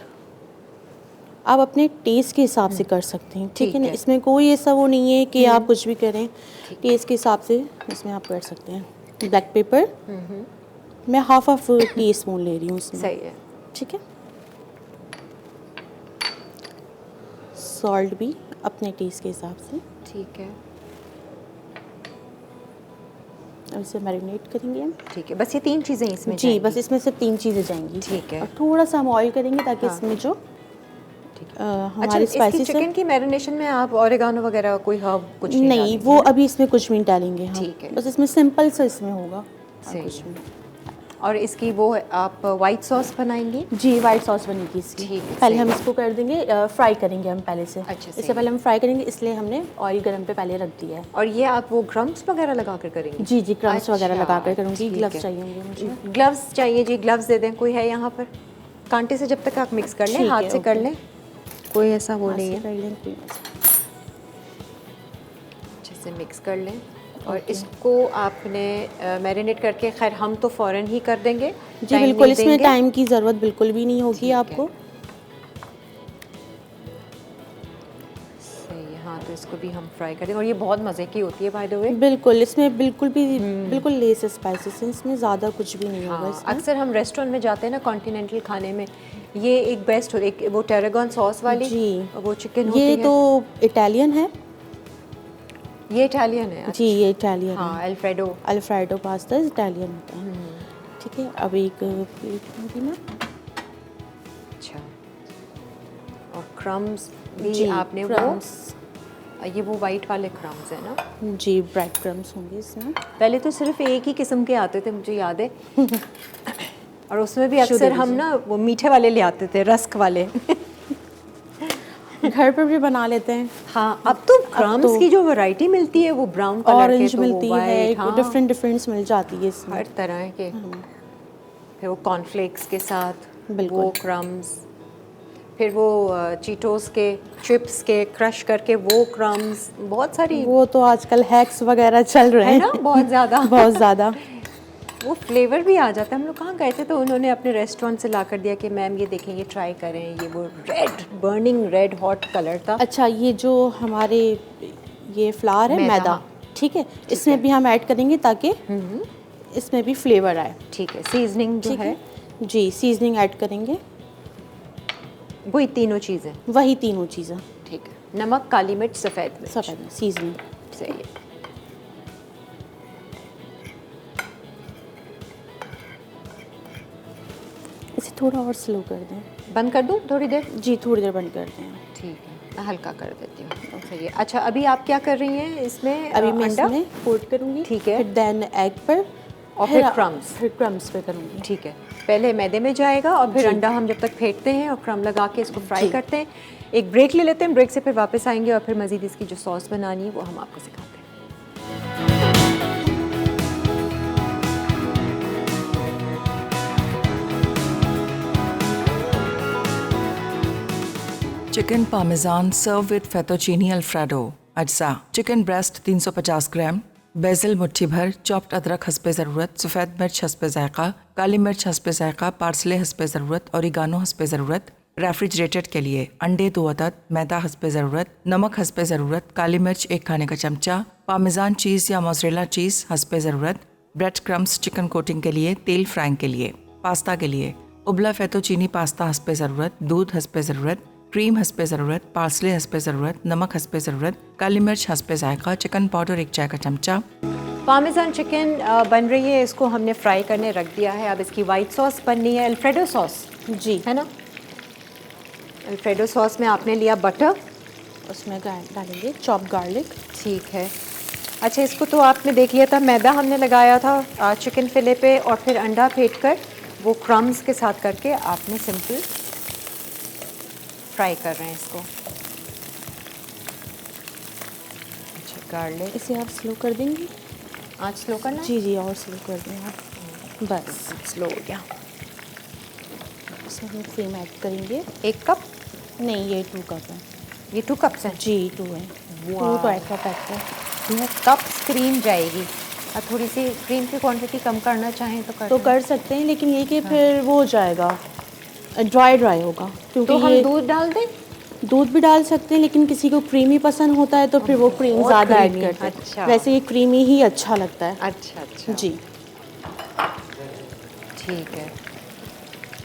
आप अपने टेस्ट के हिसाब से कर सकते हैं, ठीक है ना? इसमें कोई ऐसा वो नहीं है कि आप कुछ भी करें, टेस्ट के हिसाब से इसमें आप कर सकते हैं। ब्लैक पेपर मैं हाफ टी स्पून ले रही हूँ इसमें।
सही है।
ठीक है। सॉल्ट भी अपने टेस्ट के हिसाब से।
ठीक है,
अब इसे मैरिनेट करेंगे हम।
ठीक है, बस ये 3 चीज़ें इसमें
जी, बस इसमें सिर्फ 3 चीज़ें जाएंगी।
ठीक है।
और थोड़ा सा हम ऑयल करेंगे ताकि इसमें जो
अच्छा,
हमारी
इसकी
स्पाइसेस
चिकन की मैरिनेशन में आप ऑरिगानो वगैरह कोई हर्ब कुछ नहीं
नहीं,
डालेंगे,
वो
है ना?
अभी इसमें कुछ भी नहीं डालेंगे हम।
ठीक है।
बस इसमें सिंपल सा इसमें होगा और
सही
कुछ
है।
भी।
और इसकी वो आप वाइट सॉस बनाएंगी?
जी, वाइट सॉस बनेगी इसकी।
ठीक है,
पहले
सही।
हम इसको कर देंगे, फ्राई करेंगे हम पहले से।
अच्छा, सही
इससे पहले हम फ्राई करेंगे, इसलिए हमने ऑयल गरम पे पहले रख दिया है।
और ये आप वो क्रम्स वगैरह लगा कर करेंगे?
जी जी, क्रम्स वगैरह
अच्छा,
लगा कर करूँगी।
ठीक
ग्लव्स
है।
चाहिए होंगे मुझे।
ग्लव्स चाहिए जी, ग्लव्स दे दें। कोई है यहाँ पर? कांटे से जब तक आप मिक्स कर लें,
ठीक
हाथ
है,
से कर
ओके।
लें, कोई ऐसा वो
हाथ
नहीं
से
है।
कर लें, कोई मसला
अच्छे से मिक्स कर लें और इसको आपने मैरिनेट करके, खैर हम तो फ़ौरन ही कर देंगे।
नहीं। जी
टाइम
बिल्कुल,
नहीं
इसमें
देंगे।
टाइम की ज़रूरत बिल्कुल भी नहीं होगी
ठीक है।
आपको।
सही है, हाँ, तो इसको भी हम फ्राई कर देंगे। और ये बहुत मज़े की होती है बाय द वे।
बिल्कुल, इसमें बिल्कुल लेस स्पाइसेस हैं, इसमें ज़्यादा कुछ भी नहीं होगा
हाँ,
इसमें।
अक्सर हम रेस्टोरेंट में जाते हैं ना कॉन्टिनेंटल खाने में, ये एक बेस्ट हो, एक वो टेरागॉन सॉस वाली
जी,
वो चिकन होती
ये
है।
तो इटालियन है।
ये इटालियन है।
जी, ये इटालियन है।
हाँ, अल्फ्रेडो।
अल्फ्रेडो पास्ता इटालियन होता है। ठीक है, अब एक प्लेट होगी ना।
अच्छा, और क्रम्स भी
जी,
आपने
crumbs।
ये वो वाइट वाले क्रम्स है ना?
जी, ब्रेड क्रम्स होंगे इसमें।
पहले तो सिर्फ एक ही किस्म के आते थे, मुझे याद है। और उसमें भी अक्सर हम ना वो मीठे वाले ले आते थे, रस्क वाले।
घर पर भी बना लेते हैं।
हाँ, अब तो क्रम्स की जो वैरायटी मिलती है वो ब्राउन कलर के,
ऑरेंज
तो
मिलती
वो
है,
white, हाँ,
डिफरेंट मिल जाती है इसमें।
हर तरह के। फिर वो कॉर्नफ्लेक्स के साथ
बिल्कुल।
वो क्रम्स, फिर वो चीटोस के चिप्स के क्रश करके वो क्रम्स, बहुत सारी
वो तो आजकल हैक्स वगैरह चल रहे
है
हैं
ना, बहुत ज़्यादा।
बहुत ज़्यादा।
वो फ्लेवर भी आ जाता है। हम लोग कहाँ गए थे तो उन्होंने अपने रेस्टोरेंट से ला कर दिया कि मैम ये देखें, ये ट्राई करें। ये वो red burning red hot colour था।
अच्छा, ये जो हमारे ये फ्लावर है मैदा,
हाँ।
ठीक है, इसमें भी हम ऐड करेंगे ताकि इसमें भी फ्लेवर आए।
ठीक है, सीजनिंग जो
ठीक
है
है जी, सीजनिंग ऐड करेंगे,
वही तीनों चीज़ें।
वही तीनों चीज़ें।
ठीक है, नमक, काली मिर्च, सफ़ेद मिर्च।
सफ़ेद सीजनिंग।
सही है।
इसे थोड़ा और स्लो कर दें।
बंद कर दूँ थोड़ी देर?
जी, थोड़ी देर बंद कर दें।
ठीक है, मैं हल्का कर देती हूँ। सही है। अच्छा, अभी आप क्या कर रही हैं इसमें?
अभी मैं
अंडा?
इसमें कोट करूँगी।
ठीक है।
फिर देन एग पर
और फिर crumbs।
फिर क्रम्स पे करूँगी।
ठीक है, पहले मैदे में जाएगा और फिर
जी।
अंडा हम जब तक फेंटते हैं और क्रम लगा के इसको फ्राई
जी।
करते हैं। एक ब्रेक ले लेते हैं, ब्रेक से फिर वापस आएंगे और फिर मज़ीद इसकी जो सॉस बनानी है वो हम आपको सिखाते हैं।
Chicken parmesan serve with fettuccine Alfredo. अज्जा: चिकन ब्रेस्ट 350 ग्राम, बेसिल मुट्ठी भर, चॉप्ड अदरक हस्बे ज़रूरत, सफ़ेद मिर्च हस्बे ज़ायक़ा, काली मिर्च हस्बे ज़ायक़ा, पार्सले हस्बे ज़रूरत, ओरिगानो हस्बे ज़रूरत, रेफ्रिजरेटेड के लिए अंडे 2 अदद, मैदा हस्बे ज़रूरत, नमक हस्बे ज़रूरत, काली मिर्च 1 खाने का चमचा, पार्मेजान चीज़ या मोज़रेला चीज़ हस्बे ज़रूरत, ब्रेड क्रम्स चिकन कोटिंग के लिए, तेल फ्राइंग के लिए। पास्ता के लिए उबला फेटोचीनी पास्ता हस्बे ज़रूरत, दूध हस्बे ज़रूरत, क्रीम हस्बे ज़रूरत, पार्सले हस्बे ज़रूरत, नमक हस्बे ज़रूरत, काली मिर्च हस्बे ज़ायक़ा, चिकन पाउडर 1 चाय का चमचा।
पार्मेजान चिकन बन रही है, इसको हमने फ्राई करने रख दिया है। अब इसकी वाइट सॉस बननी है, अल्फ्रेडो सॉस
जी,
है ना? अल्फ्रेडो सॉस में आपने लिया बटर,
उसमें डालेंगे चॉप गार्लिक।
ठीक है। अच्छा, इसको तो आपने देख लिया था, मैदा हमने लगाया था चिकन फिले पे और फिर अंडा फेंट कर वो क्रम्स के साथ करके आपने सिंपल फ्राई कर रहे हैं इसको। अच्छा, गार्लिक
इसे आप स्लो कर देंगी?
आँच स्लो करना?
जी जी, और स्लो कर दें आप। बस
स्लो हो गया।
इसमें हम क्रीम ऐड करेंगे।
1 कप?
नहीं, ये 2 कप है।
ये 2 कप्स हैं?
जी, 2 है। 2 तो ऐड कप ऐड कर।
2 कप्स क्रीम जाएगी। और थोड़ी सी क्रीम की क्वांटिटी कम करना चाहें तो
कर सकते हैं, लेकिन ये कि फिर वो हो जाएगा, ड्राई होगा, क्योंकि
तो हम
ये
दूध डाल दें?
दूध भी डाल सकते हैं, लेकिन किसी को क्रीमी पसंद होता है तो फिर वो क्रीम
बहुत
ज़्यादा ऐड
creamy,
करते हैं।
अच्छा।
वैसे ये क्रीमी ही अच्छा लगता है।
अच्छा अच्छा,
जी,
ठीक है।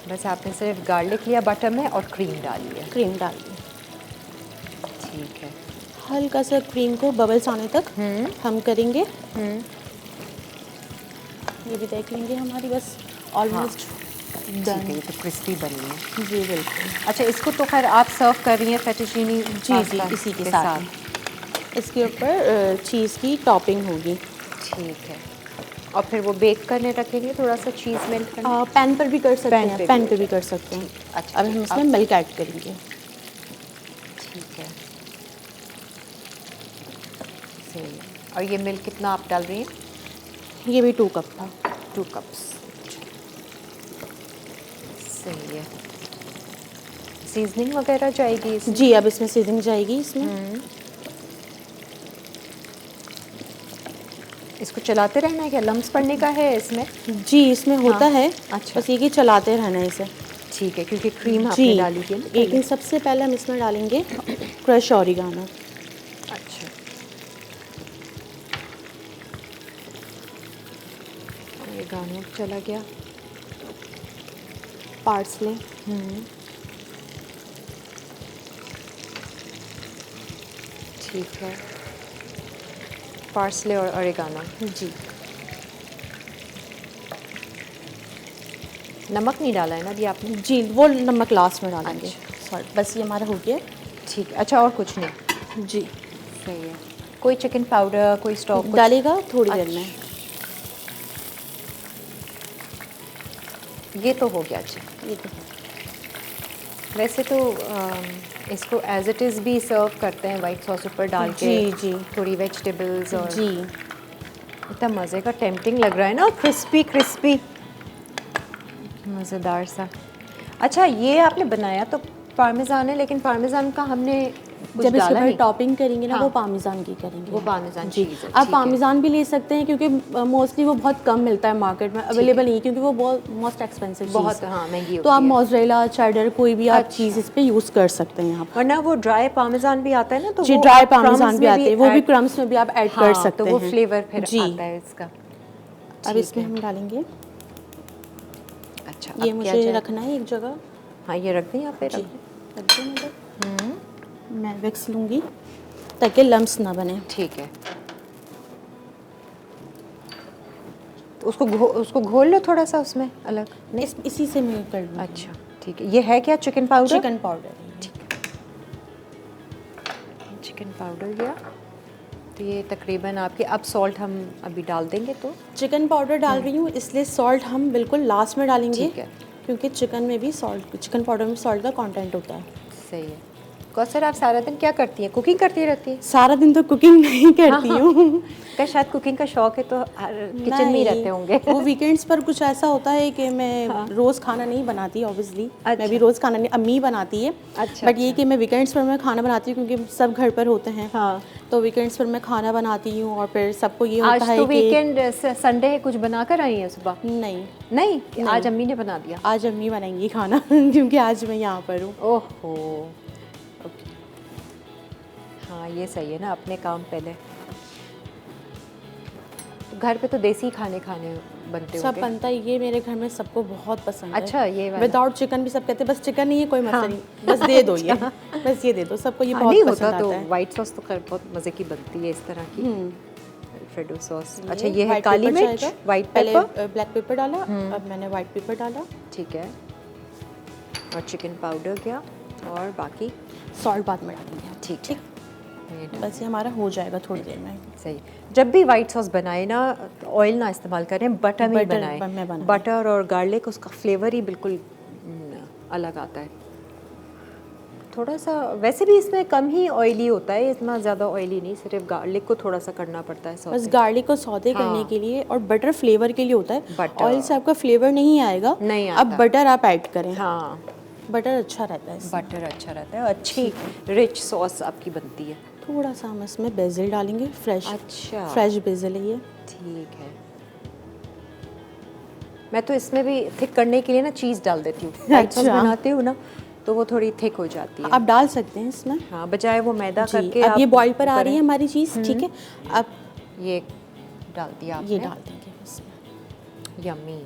बस आपने सिर्फ गार्लिक लिया बटर में और क्रीम डाली है।
क्रीम डालिए।
ठीक है।
हल्का सा क्रीम को बबल्स आने तक हम करेंगे। ये भी देख लेंगे, हमारी बस ऑलमोस्ट
ठीक है,
डन।
ये तो क्रिस्पी बनी है।
जी बिल्कुल।
अच्छा, इसको तो खैर आप सर्व कर रही हैं फेटोचीनी
जी जी,
पास्ता
इसी के साथ इसके ऊपर चीज़ की टॉपिंग होगी।
ठीक है। और फिर वो बेक करने रखेंगे, थोड़ा सा चीज़ मेल्ट करना।
पैन पर भी कर सकते
पैन
हैं,
पे
पैन
भी।
पे भी कर सकते हैं।
अच्छा,
अब हम इसमें मिल्क ऐड करेंगे।
ठीक है, सही है। और ये मिल्क कितना आप डाल रही हैं?
ये भी 2 कप था।
2 कप्स। सही है। सीजनिंग वगैरह जाएगी इसमें?
जी, अब इसमें सीजनिंग जाएगी इसमें।
इसको चलाते रहना है क्या? लम्स पड़ने का है इसमें?
जी, इसमें होता है।
अच्छा।
बस ये कि चलाते रहना है इसे।
ठीक है, क्योंकि क्रीम
जी,
आपने डाली थी ना
लेकिन सबसे पहले हम इसमें डालेंगे क्रश ऑरिगानो।
अच्छा। ओरिगानो चला गया।
पार्सले,
ठीक है, पार्सले और ओरिगानो।
जी।
नमक नहीं डाला है ना अभी आपने?
जी, वो नमक लास्ट में डालेंगे। सॉरी, बस ये हमारा हो गया।
ठीक, अच्छा और कुछ नहीं?
जी।
सही है। कोई चिकन पाउडर, कोई स्टॉक
डालेगा थोड़ी देर में।
ये तो हो गया। अच्छा,
ये तो
वैसे तो इसको एज इट इज़ भी सर्व करते हैं वाइट सॉस ऊपर डाल के।
जी, जी।
थोड़ी वेजिटेबल्स और
जी।
इतना मज़े का टेम्पटिंग लग रहा है ना, क्रिस्पी क्रिस्पी, मज़ेदार सा। अच्छा, ये आपने बनाया तो पार्मेज़ान है, लेकिन पार्मेज़ान का हमने कुछ
जब इसके
डाला
ऊपर
नहीं।
टॉपिंग करेंगे ना,
हाँ।
वो पार्मेज़ान की करेंगे।
वो पार्मेज़ान
जी।
चीज़ है,
आप
ठीक है।
पार्मेज़ान भी ले सकते हैं, क्योंकि मोस्टली वो बहुत कम मिलता है मार्केट में, अवेलेबल नहीं है, क्योंकि वो बहुत मोस्ट एक्सपेंसिव
बहुत, हाँ, महंगी
तो आप
होती है।
मोज़रेला, चेडर, कोई भी आप
अच्छा।
चीज़ इस पे यूज़ कर सकते हैं यहाँ पर।
वरना वो ड्राई पार्मेज़ान भी आता है ना, तो
जी,
वो
ड्राई
आप
पार्मेज़ान
crumbs
भी
में
आते हैं, वो भी
add-
क्रम्स में भी आप ऐड
हाँ,
कर सकते
तो
हैं।
वो फ्लेवर फिर
जी।
आता है इसका।
अब
ठीक
इसमें
है।
हम डालेंगे,
अच्छा,
ये
अब क्या
मुझे
जाए?
रखना है एक जगह।
हाँ, ये रख दें यहाँ पे?
जी,
रख दें।
रख दो मुझे। मैं विक्स लूँगी ताकि लम्स ना बने।
ठीक है, तो उसको घोल लो थोड़ा सा उसमें अलग। नहीं,
इसी से मैं कर लूँगी।
अच्छा ठीक है। ये है क्या, chicken powder?
Chicken powder.
Chicken powder गया, तो ये तकरीबन आपके, अब सॉल्ट हम अभी डाल देंगे तो?
चिकन पाउडर डाल रही हूँ, इसलिए सॉल्ट हम बिल्कुल लास्ट में डालेंगे।
ठीक है।
क्योंकि चिकन में भी सॉल्ट, चिकन पाउडर में सॉल्ट का कंटेंट होता है।
सही है। कौसर, आप सारा दिन क्या करती हैं? कुकिंग करती रहती हैं?
सारा दिन तो कुकिंग नहीं करती हूँ।
क्या शायद कुकिंग का शौक है तो किचन में ही रहते होंगे?
वो वीकेंड्स पर कुछ ऐसा होता है कि मैं रोज़ खाना नहीं बनाती, ऑब्वियसली।
अच्छा।
मैं भी रोज़ खाना नहीं, अम्मी बनाती है।
अच्छा,
बट ये कि मैं वीकेंड्स पर मैं खाना बनाती हूँ, क्योंकि सब घर पर होते हैं।
हाँ।
तो वीकेंड्स पर मैं खाना बनाती हूँ, और फिर सबको ये
आज
होता है
तो
कि
वीकेंड संडे है, कुछ बना कर आई हैं सुबह?
नहीं,
आज अम्मी ने बना दिया?
आज अम्मी बनाएंगी खाना। क्योंकि आज मैं यहाँ पर हूँ।
ओहो, ओके। हाँ, ये सही है ना, अपने काम पहले। घर पे तो देसी खाने बनते
सब
होंगे।
बनता है, ये मेरे घर में सबको बहुत पसंद है।
अच्छा, ये वाला।
विदाउट चिकन भी सब कहते हैं, बस चिकन नहीं है कोई मसला
हाँ।
नहीं, बस दे दो ये, बस ये दे दो, सबको ये
हाँ,
बहुत
नहीं
पसंद
होता
आता
तो
है।
वाइट सॉस तो खैर बहुत मज़े की बनती है इस तरह की, अल्फ्रेडो सॉस। अच्छा, ये है
white
काली
pepper
मिर्च,
जाएगा।
वाइट
पहले
पेपर।
ब्लैक पेपर डाला, अब मैंने वाइट पेपर डाला।
ठीक है, और चिकन पाउडर क्या, और बाकी
सॉल्ट बाद में डालेंगे।
ठीक है। ये डाल-
बस ये हमारा हो जाएगा थोड़ी देर में।
सही। जब भी वाइट सॉस बनाए ना, तो ऑयल ना इस्तेमाल करें, बटर में
बटर
बनाएं।
में बनाएं।
बटर और गार्लिक, उसका फ्लेवर ही बिल्कुल अलग आता है। थोड़ा सा वैसे भी इसमें कम ही ऑयली होता है, इतना ज़्यादा ऑयली नहीं, सिर्फ गार्लिक को थोड़ा सा करना पड़ता है
बस
सॉस।
गार्लिक को सौते करने के लिए, और बटर फ्लेवर के लिए होता है।
बटर।
ऑयल से आपका फ्लेवर नहीं आएगा।
नहीं
अब
आता।
बटर आप ऐड करें।
हाँ,
बटर अच्छा रहता है इसमें।
बटर अच्छा रहता है, अच्छी रिच सॉस आपकी बनती है।
थोड़ा सा हम इसमें बेसिल डालेंगे, फ्रेश।
अच्छा।
फ्रेश बेसिल है ये।
ठीक है। मैं तो इसमें भी थिक करने के लिए ना चीज़ डाल देती हूँ। वाइट सॉस
अच्छा।
बनाती हूँ ना, तो वो थोड़ी थिक हो जाती है।
आप डाल सकते हैं इसमें।
हाँ, बजाय वो मैदा
जी,
करके
अब
आप
ये बॉईल पर आ
ऊपर
रही है हमारी चीज़, ठीक है। अब
ये डाल दिया आपने।
ये डाल देंगे इसमें।
यम्मी।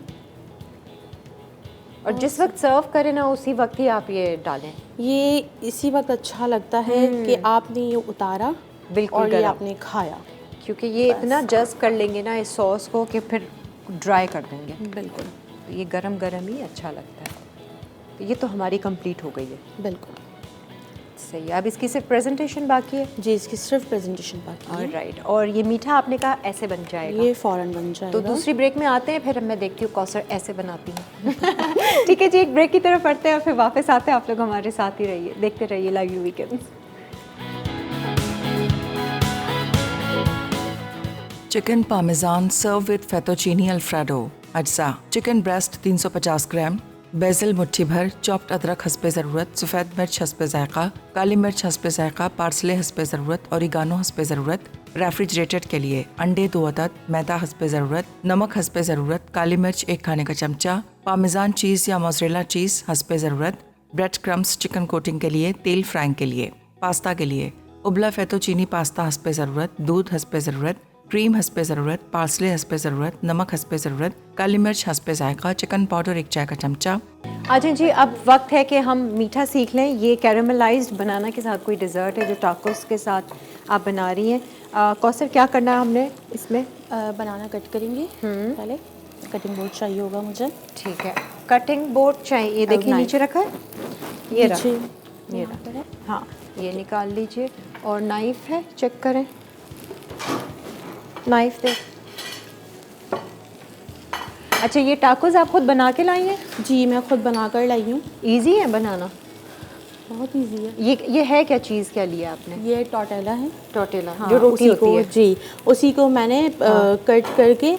और जिस वक्त सर्व करें ना, उसी वक्त ही आप ये डालें।
ये इसी वक्त अच्छा लगता है कि आपने ये उतारा
बिल्कुल
और ये
गरम।
आपने खाया।
क्योंकि ये इतना जज्ब कर लेंगे ना इस सॉस को कि फिर ड्राई कर देंगे।
बिल्कुल
तो ये गरम गरम ही अच्छा लगता है। तो ये तो हमारी कंप्लीट हो गई है।
बिल्कुल
सही है। अब इसकी सिर्फ प्रेजेंटेशन बाकी है।
जी, इसकी सिर्फ प्रेजेंटेशन बाकी है।
ऑलराइट। और ये मीठा आपने कहा ऐसे बन जाएगा।
ये फ़ौरन बन जाएगा।
तो दूसरी ब्रेक में आते हैं, फिर मैं देखती हूँ कौसर ऐसे बनाती हूँ। ठीक है जी, एक ब्रेक की तरफ पढ़ते हैं और फिर वापस आते हैं। आप लोग हमारे साथ ही रहिए, देखते रहिए lively weekends.
Chicken parmesan serve with fettuccine Alfredo. अज्जा चिकन ब्रेस्ट 350 ग्राम, बेसिल मुट्ठी भर, चॉप्ड अदरक हस्बे ज़रूरत, सफ़ेद मिर्च हस्बे ज़ायक़ा, काली मिर्च हस्बे ज़ायक़ा, पार्सले हस्बे ज़रूरत, ओरिगानो हस्बे ज़रूरत, रेफ्रिजरेटेड के लिए अंडे 2 अदद, मैदा हस्बे ज़रूरत, नमक हस्बे ज़रूरत, काली मिर्च 1 खाने का चमचा, पार्मेजान चीज़ या मोज़रेला चीज़ हस्बे ज़रूरत, ब्रेड क्रम्स चिकन कोटिंग के लिए, तेल फ्राइंग के लिए, पास्ता के लिए उबला फेटोचीनी पास्ता हस्बे ज़रूरत, दूध हस्बे ज़रूरत, क्रीम हस्बे ज़रूरत, पार्सले हस्बे ज़रूरत, नमक हस्बे ज़रूरत, काली मिर्च हस्बे जायका, चिकन पाउडर 1 चाय का चमचा।
अच्छा जी, अब वक्त है कि हम मीठा सीख लें। ये कैरामलाइज्ड बनाना के साथ कोई डिज़र्ट है जो टाकोस के साथ आप बना रही हैं। कौसर क्या करना है हमने इसमें?
बनाना कट करेंगे पहले। कटिंग बोर्ड चाहिए होगा मुझे।
ठीक है, कटिंग बोर्ड चाहिए। ये देखिए
नाइफ।
नीचे रखा है, ये रहा,
नीचे
ये
यहाँ पर है।
रहा। हाँ, ये निकाल लीजिए। और नाइफ है, चेक करें, नाइफ दे। अच्छा, ये टाकोस आप खुद बना के लाई हैं?
जी मैं खुद बना कर लाई हूँ।
ईजी है बनाना?
बहुत इजी है।
ये है क्या चीज़, क्या लिया आपने?
ये टोटेला है।
टोटेला,
हाँ,
जो रोटी
उसी
होती है।
जी उसी को मैंने कट करके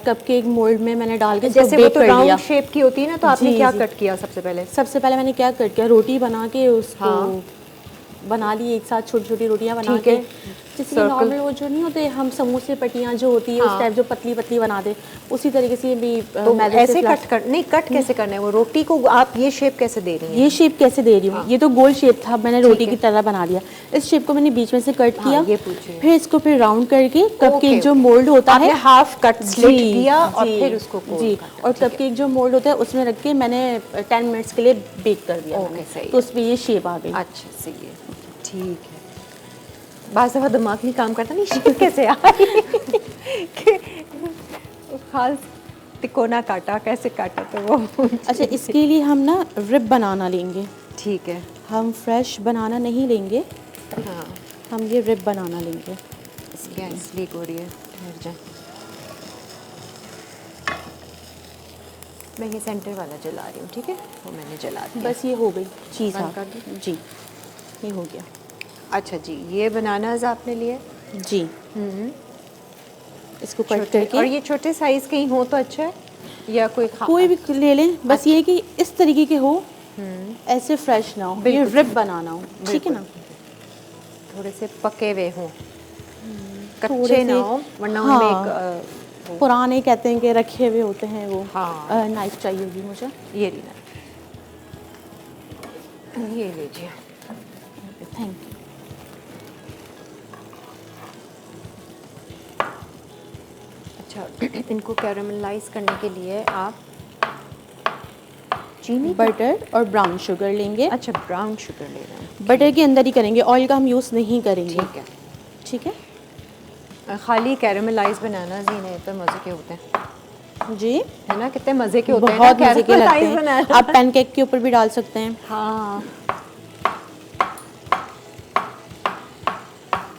कपकेक मोल्ड में मैंने डाल के
जैसे वो
बेक
तो
कर लिया।
राउंड शेप की होती है ना, तो आपने
जी,
क्या
जी।
कट किया सबसे पहले?
सबसे पहले मैंने क्या कट किया, रोटी बना के उसको
हाँ।
बना ली एक साथ, छोटी छोटी रोटियां बना
ठीक
के।
है।
जैसे
Circle।
नॉर्मल वो जो नहीं होते हम समोसे पट्टियां जो होती है
हाँ।
उस टाइप जो पतली पतली बना दे, उसी तरीके से ये भी
तो
मैदे से
ऐसे
फ्लैट-
कट कर नहीं, कट कैसे करना है? वो रोटी को आप ये शेप कैसे दे रही हैं?
ये शेप कैसे दे रही हूँ, ये तो गोल शेप था, मैंने रोटी
है।
की तरह बना लिया। इस शेप को मैंने बीच में से कट
हाँ,
किया,
ये पूछिए।
फिर इसको फिर राउंड करके कपकेक
ओके,
जो मोल्ड होता
आपने
है
हाफ कट स्लिट
जी,
किया और
जी,
फिर उसको गोल
जी,
काटा,
और
ठीक है।
कपकेक जो मोल्ड होता है उसमें रख के मैंने 10 मिनट्स के लिए बेक कर दिया
ओके,
मैंने।
सही
तो उसमें ये शेप आ गई।
अच्छा, सही है, ठीक है। बाज़ दफ़ा दिमाग नहीं काम करता, नहीं शेप कैसे आई कि खास तिकोना काटा, कैसे काटा, तो वो
अच्छा, इसके लिए हम ना रिब बनाना लेंगे।
ठीक है।
हम फ्रेश बनाना नहीं लेंगे,
हाँ,
हम ये रिब बनाना लेंगे।
गैस लीक हो रही है, ठहर जाए। मैं ये सेंटर वाला जला रही हूँ, ठीक है, वो मैंने जला दिया।
बस ये हो गई चीज़।
बंद
हाँ
कर दूँ?
जी, ये हो गया।
अच्छा जी, ये बनानाज आपने लिए
जी इसको कट
छोटे,
करके
और ये छोटे साइज़ के ही हो तो अच्छा है, या कोई
कोई भी ले लें, बस ये कि इस तरीके के हो, ऐसे फ्रेश ना हो, ये
बिल्कुल।
रिब बनाना हो, ठीक है ना।
थोड़े से पके हुए हों,
थोड़े
कच्चे ना
से-
हो, वरना
हाँ।
उनमें एक
पुराने कहते हैं कि रखे हुए होते हैं वो।
हाँ।
नाइफ चाहिए होगी मुझे।
ये लेना, ये लीजिए।
Thank you.
अच्छा, इनको कैरामलाइज करने के लिए आप चीनी
बटर और ब्राउन शुगर लेंगे।
अच्छा, ब्राउन शुगर ले रहे हैं,
बटर के अंदर ही करेंगे, ऑयल का हम यूज़ नहीं करेंगे।
ठीक है।
ठीक है
खाली कैरामलाइज बनानाज ही नहीं तो मज़े के होते हैं,
जी,
है ना? कितने मज़े के होते हैं
बहुत
ना
मजे के लगते
caramelize
हैं।
बनाना।
आप पैनकेक के ऊपर भी डाल सकते हैं।
हाँ,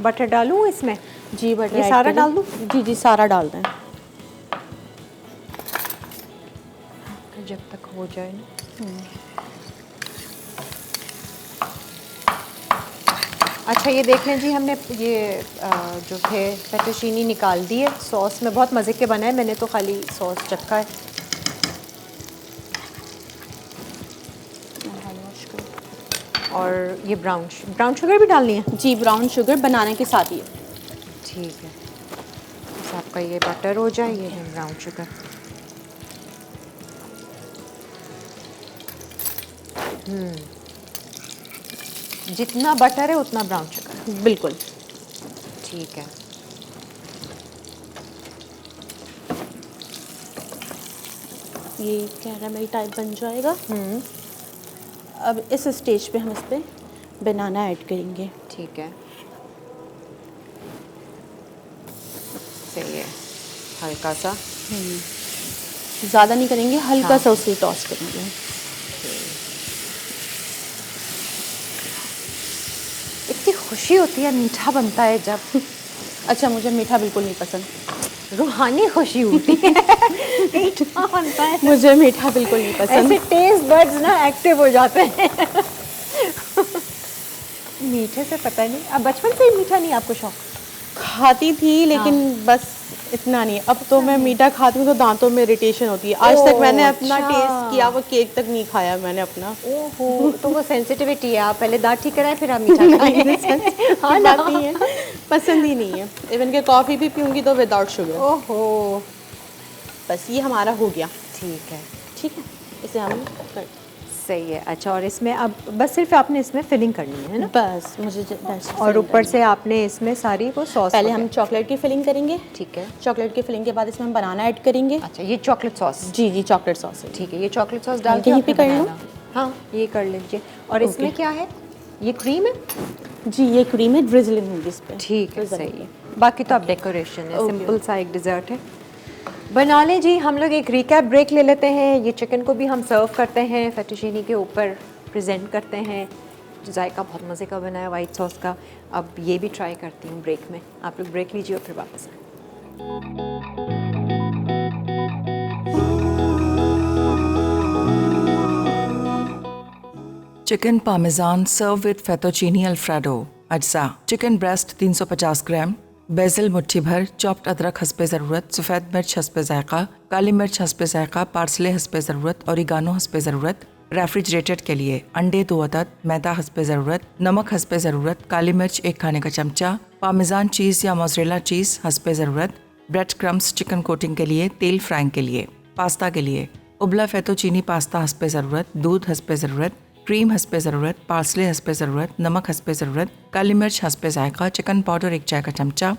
बटर डालूँ इसमें?
जी बटर
ये
ऐड
सारा
करें।
डाल दूँ?
जी जी सारा डाल दें।
जब तक हो जाए ना। अच्छा, ये देख लें जी, हमने ये जो है फेटोचीनी निकाल दी है, सॉस में बहुत मज़े के बना है, मैंने तो खाली सॉस चखा है। और ये ब्राउन शुगर भी डालनी है?
जी ब्राउन शुगर बनाने के साथ ही है।
ठीक है, बस आपका ये बटर हो जाए, ये है ब्राउन शुगर। जितना बटर है उतना ब्राउन शुगर।
बिल्कुल।
ठीक है।
ये कैरामेल टाइप बन जाएगा। अब इस स्टेज पे हम इस पे बनाना ऐड करेंगे।
ठीक है, सही है। हल्का सा,
ज़्यादा नहीं करेंगे, हल्का सा उसे टॉस करेंगे।
इतनी खुशी होती है मीठा बनता है जब।
अच्छा, मुझे मीठा बिल्कुल नहीं पसंद।
रूहानी खुशी होती है मीठा बनता है,
मुझे मीठा बिल्कुल नहीं पसंद।
ऐसे टेस्ट बड्स ना एक्टिव हो जाते हैं मीठे से पता नहीं, अब बचपन से ही मीठा नहीं आपको शौक?
खाती थी लेकिन बस इतना नहीं। अब तो मैं मीठा खाती हूँ तो दांतों में इरिटेशन होती है। आज तक मैंने अपना
अच्छा।
टेस्ट किया, वो केक तक नहीं खाया मैंने अपना।
ओहो, तो वो सेंसिटिविटी है, आप पहले दांत ठीक कराएं फिर आप मीठा खाएं। हाँ ना?
बात नहीं है, पसंद ही नहीं है। इवन के कॉफ़ी भी पीऊँगी तो विदाउट शुगर।
ओहो,
बस ये हमारा हो गया।
ठीक है,
ठीक है, इसे हम कर
सही है। अच्छा, और इसमें अब बस सिर्फ आपने इसमें फिलिंग करनी है ना?
बस मुझे that's
और
filling
ऊपर
करनी
से आपने इसमें सारी वो सॉस
पहले हम चॉकलेट की फिलिंग करेंगे।
ठीक है।
चॉकलेट की फिलिंग के बाद इसमें हम बनाना ऐड करेंगे।
अच्छा, ये चॉकलेट सॉस।
जी जी, चॉकलेट सॉस है।
ठीक है, ये चॉकलेट सॉस डाल के
यहीं पे
आपने
कर लूं?
बनाना। हाँ, ये कर लीजिए। और इसमें
ओके।
क्या है? ये क्रीम है?
जी, ये क्रीम है, ड्रिजलिंग होगी इस पे।
ठीक है,
drizzling
सही है। बाकी तो अब डेकोरेशन है,
ओके।
सिंपल सा एक डिज़र्ट है। बना लें जी। हम लोग एक रिकैप ब्रेक ले लेते हैं। ये चिकन को भी हम सर्व करते हैं, फेटुचीनी के ऊपर प्रेजेंट करते हैं। जायका बहुत मज़े का बना है वाइट सॉस का। अब ये भी ट्राई करती हूँ ब्रेक में। आप लोग ब्रेक लीजिए और फिर वापस आए।
Chicken parmesan serve with fettuccine Alfredo. अज्जा चिकन ब्रेस्ट 350 ग्राम, बेजल मुट्ठी भर, चॉप्ड अदरक हस्बे ज़रूरत, सफ़ेद मिर्च हस्बे ज़ायक़ा, काली मिर्च हस्बे ज़ायक़ा, पार्सले हस्बे ज़रूरत, ओरिगानो हस्बे ज़रूरत, रेफ्रिजरेटेड के लिए अंडे 2 अदद, मैदा हस्बे ज़रूरत, नमक हस्बे ज़रूरत, काली मिर्च 1 खाने का चमचा, पामेजान चीज़ या मोज़रेला चीज़ हस्बे ज़रूरत, ब्रेड क्रम्स चिकन कोटिंग के लिए, तेल फ्राइंग के लिए। पास्ता के लिए उबला फेटोचीनी पास्ता हस्बे ज़रूरत, दूध हस्बे ज़रूरत, क्रीम हस्बे ज़रूरत, पार्सले हस्बे ज़रूरत, नमक हस्बे ज़रूरत, काली मिर्च हस्बे ज़ायक़ा, चिकन पाउडर 1 चाय का चमचा।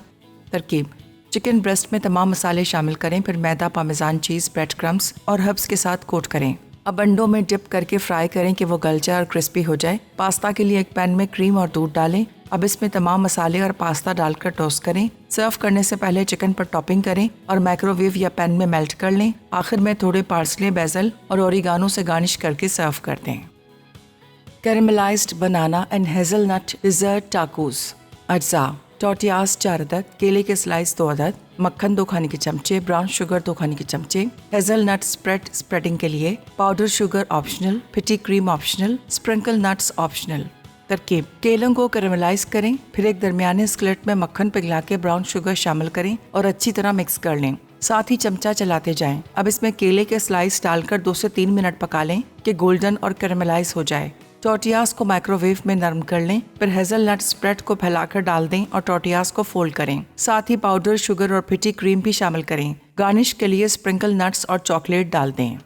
तरकीब: चिकन ब्रेस्ट में तमाम मसाले शामिल करें, फिर मैदा, पामेजान चीज़, ब्रेड क्रम्स और हर्ब्स के साथ कोट करें। अब अंडों में डिप करके फ्राई करें कि वो गल जाए और क्रिस्पी हो जाए। पास्ता के लिए एक पैन में क्रीम और दूध डालें। अब इसमें तमाम मसाले और पास्ता डालकर टोस्ट करें। सर्व करने से पहले चिकन पर टॉपिंग करें और माइक्रोवेव या पैन में मेल्ट कर लें। आखिर में थोड़े पार्सले, बेसल और ओरिगानो से गार्निश करके सर्व कर दें। Caramelized banana and hazelnut dessert tacos. अज्जा: टॉर्टियाज 4 अदद, केले के स्लाइस 2 अदद, मक्खन 2 खाने के चमचे, ब्राउन शुगर 2 खाने के चमचे, हेज़लनट स्प्रेड स्प्रेडिंग के लिए, पाउडर शुगर ऑप्शनल, फिटी cream optional, sprinkle nuts optional. तरकीब: केलों को कैरेमलाइज करें, फिर एक दरमियाने स्क्लेट में मक्खन पिघला के ब्राउन शुगर शामिल करें और अच्छी तरह मिक्स कर लें। साथ ही चमचा चलाते जाएं। अब इसमें केले के स्लाइस डालकर 2 से 3 मिनट पका लें कि गोल्डन और कैरेमलाइज हो जाए। टॉर्टियाज को माइक्रोवेव में नरम कर लें, फिर हेज़लनट स्प्रेड को फैलाकर डाल दें और टॉर्टियाज को फोल्ड करें। साथ ही पाउडर शुगर और फिटी क्रीम भी शामिल करें। गार्निश के लिए स्प्रिंकल नट्स और चॉकलेट डाल दें।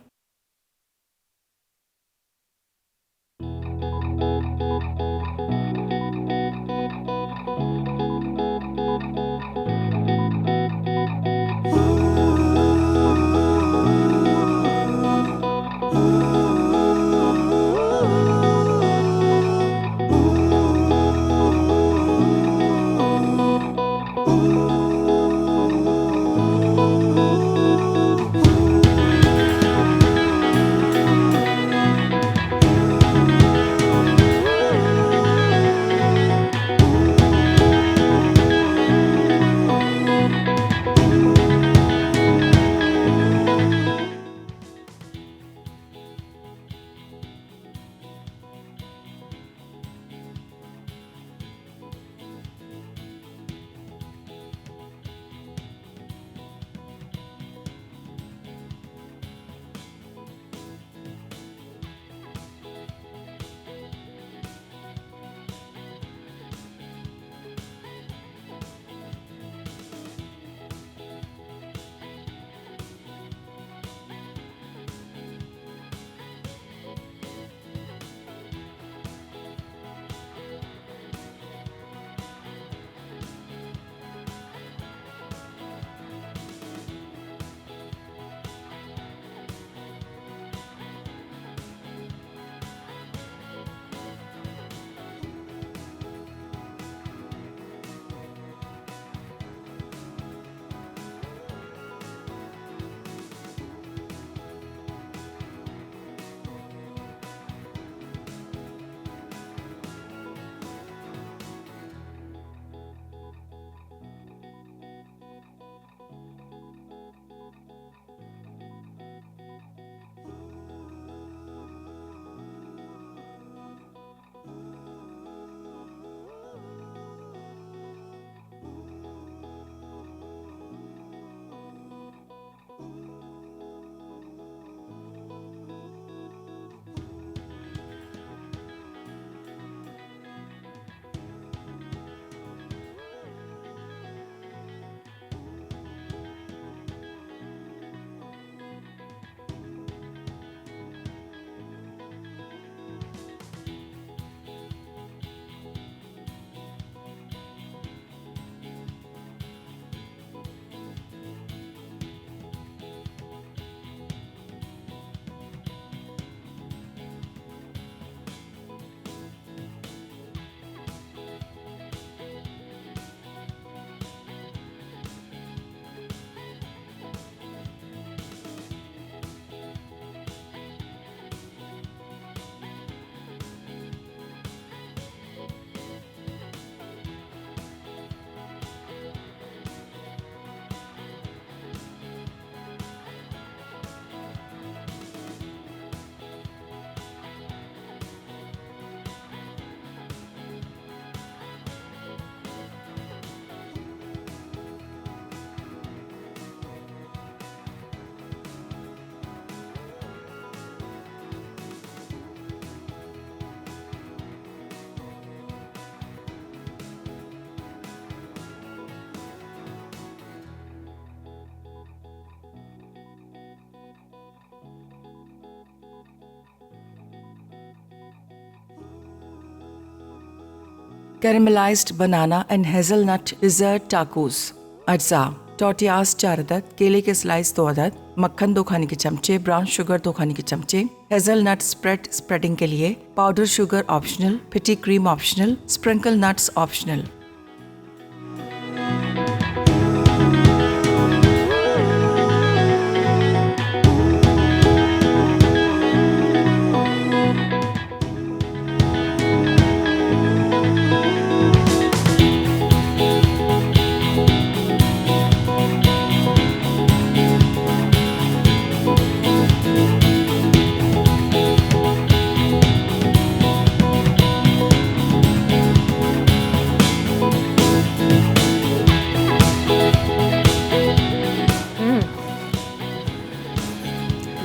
Caramelized banana and hazelnut dessert tacos. अज्जा टोटियास 4 अदद, केले के स्लाइस 2 अदद, मक्खन 2 खाने के चमचे, ब्राउन शुगर 2 खाने के चमचे, हेजलनट स्प्रेडिंग के लिए पाउडर शुगर ऑप्शनल, पिटी cream optional, sprinkle nuts optional.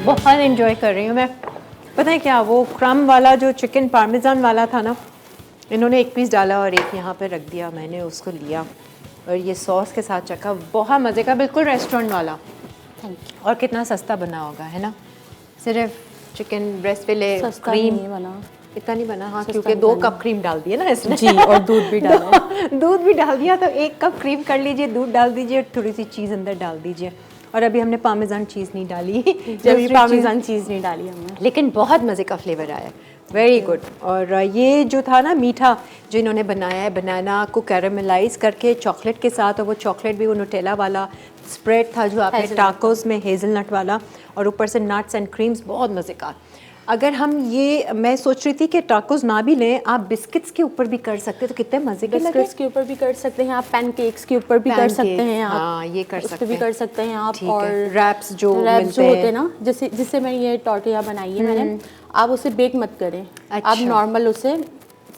बहुत एंजॉय कर रही हूँ मैं। पता है क्या, वो क्रम वाला जो चिकन पार्मेजान वाला था ना, इन्होंने एक पीस डाला और एक यहाँ पे रख दिया, मैंने उसको लिया और ये सॉस के साथ चखा, बहुत मज़े का, बिल्कुल रेस्टोरेंट वाला।
Thank you.
और कितना सस्ता बना होगा, है ना? सिर्फ चिकन ब्रेस्ट फिले,
सस्ता
क्रीम
नहीं बना,
इतना नहीं बना। हाँ,
सस्ता
क्योंकि
नहीं
2
बना।
कप क्रीम डाल दिया ना इसने।
जी, और दूध भी डाला है।
दूध भी डाल दिया, तो 1 कप क्रीम कर लीजिए, दूध डाल दीजिए, थोड़ी सी चीज़ अंदर डाल दीजिए। और अभी हमने पामेजान चीज़ नहीं डाली,
जब पार्मेजान चीज़ नहीं डाली हमने,
लेकिन बहुत मज़े का फ्लेवर आया, वेरी गुड। और ये जो था ना मीठा जो इन्होंने बनाया है, बनाना को कैरामलाइज करके चॉकलेट के साथ, और वो चॉकलेट भी वो नुटेला वाला स्प्रेड था जो आपने
हेज़लनट
टाकोस में, हेज़लनट वाला, और ऊपर से नट्स एंड क्रीम्स, बहुत मज़े का। अगर हम ये, मैं सोच रही थी कि टाकोस ना भी लें, आप बिस्किट्स के ऊपर भी कर सकते, तो कितने मज़े के लगे।
बिस्किट्स के ऊपर भी कर सकते हैं आप, पैनकेक्स के ऊपर भी कर सकते हैं आप।
हाँ, ये कर
उस पे
सकते
भी
हैं,
कर सकते हैं आप।
ठीक
और
है। रैप्स जो
रैप्स जो
मिलते
होते हैं ना, जैसे जिससे मैंने ये टॉर्टिया बनाई है मैंने, आप उसे बेक मत करें, आप
अच्छा।
नॉर्मल उसे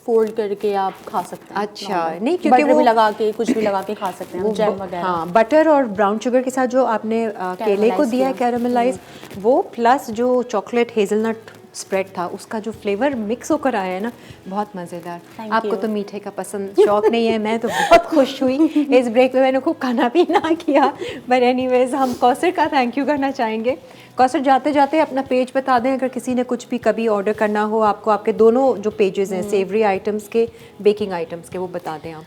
फोल्ड करके आप खा सकते हैं।
अच्छा,
normal।
नहीं, क्योंकि
बटर
वो
भी लगा के, कुछ भी लगा के खा सकते हैं हम, जैम वगैरह।
हाँ, बटर और ब्राउन शुगर के साथ जो आपने केले को दिया है कैरामलाइज, वो प्लस जो चॉकलेट हेज़लनट स्प्रेड था, उसका जो फ्लेवर मिक्स होकर आया है ना, बहुत मज़ेदार।
Thank
आपको
you।
तो मीठे का पसंद शौक नहीं है, मैं तो बहुत खुश हुई इस ब्रेक में, मैंने खूब खाना पीना किया। बट एनीवेज, हम कौसर का थैंक यू करना चाहेंगे। कौसर, जाते जाते अपना पेज बता दें, अगर किसी ने कुछ भी कभी ऑर्डर करना हो आपको, आपके दोनों जो पेजेस हैं, सेवरी आइटम्स के, बेकिंग आइटम्स के, वो बता दें आप।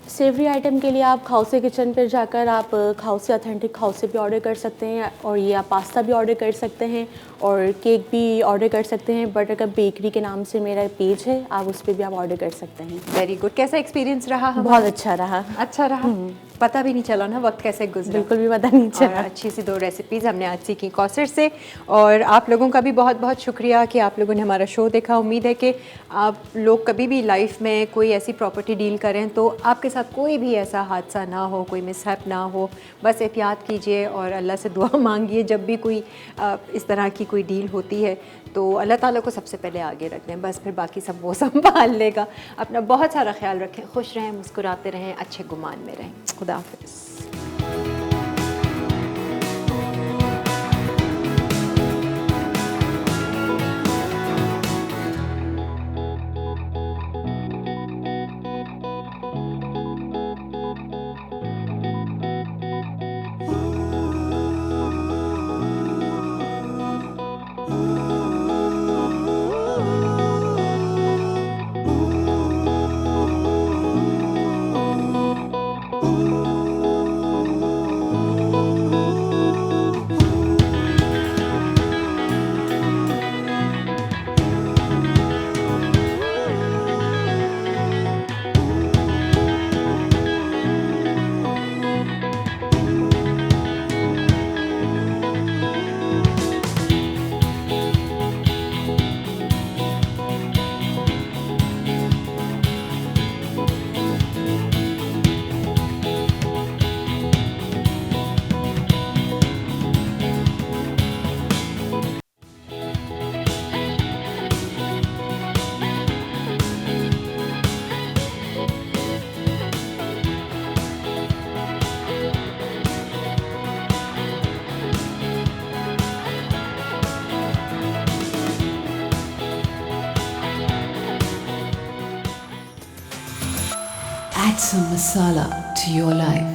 सेवरी आइटम के लिए आप खाउसे किचन पर जाकर आप खाउसे ऑथेंटिक खाउसे भी ऑर्डर कर सकते हैं, और ये आप पास्ता भी ऑर्डर कर सकते हैं, और केक भी ऑर्डर कर सकते हैं। बटरकप बेकरी के नाम से मेरा पेज है, आप उस पर भी आप ऑर्डर कर सकते हैं।
Very good. कैसा एक्सपीरियंस रहा हमारा?
बहुत अच्छा रहा।
अच्छा रहा, पता भी नहीं चला ना वक्त कैसे गुजरा।
बिल्कुल भी पता नहीं
और
चला।
अच्छी सी 2 रेसिपीज़ हमने आज सीखी कौसर से, और आप लोगों का भी बहुत बहुत शुक्रिया कि आप लोगों ने हमारा शो देखा। उम्मीद है कि आप लोग कभी भी लाइफ में कोई ऐसी प्रॉपर्टी डील करें तो आपके साथ कोई भी ऐसा हादसा ना हो, कोई मिसहैप ना हो, बस एहतियात कीजिए और अल्लाह से दुआ मांगिए। जब भी कोई इस तरह की कोई डील होती है तो अल्लाह ताला को सबसे पहले आगे रख दें, बस फिर बाकी सब वो संभाल लेगा। अपना बहुत सारा ख्याल रखें, खुश रहें, मुस्कुराते रहें, अच्छे गुमान में रहें। खुदा हाफिज़।
Add some masala to your life.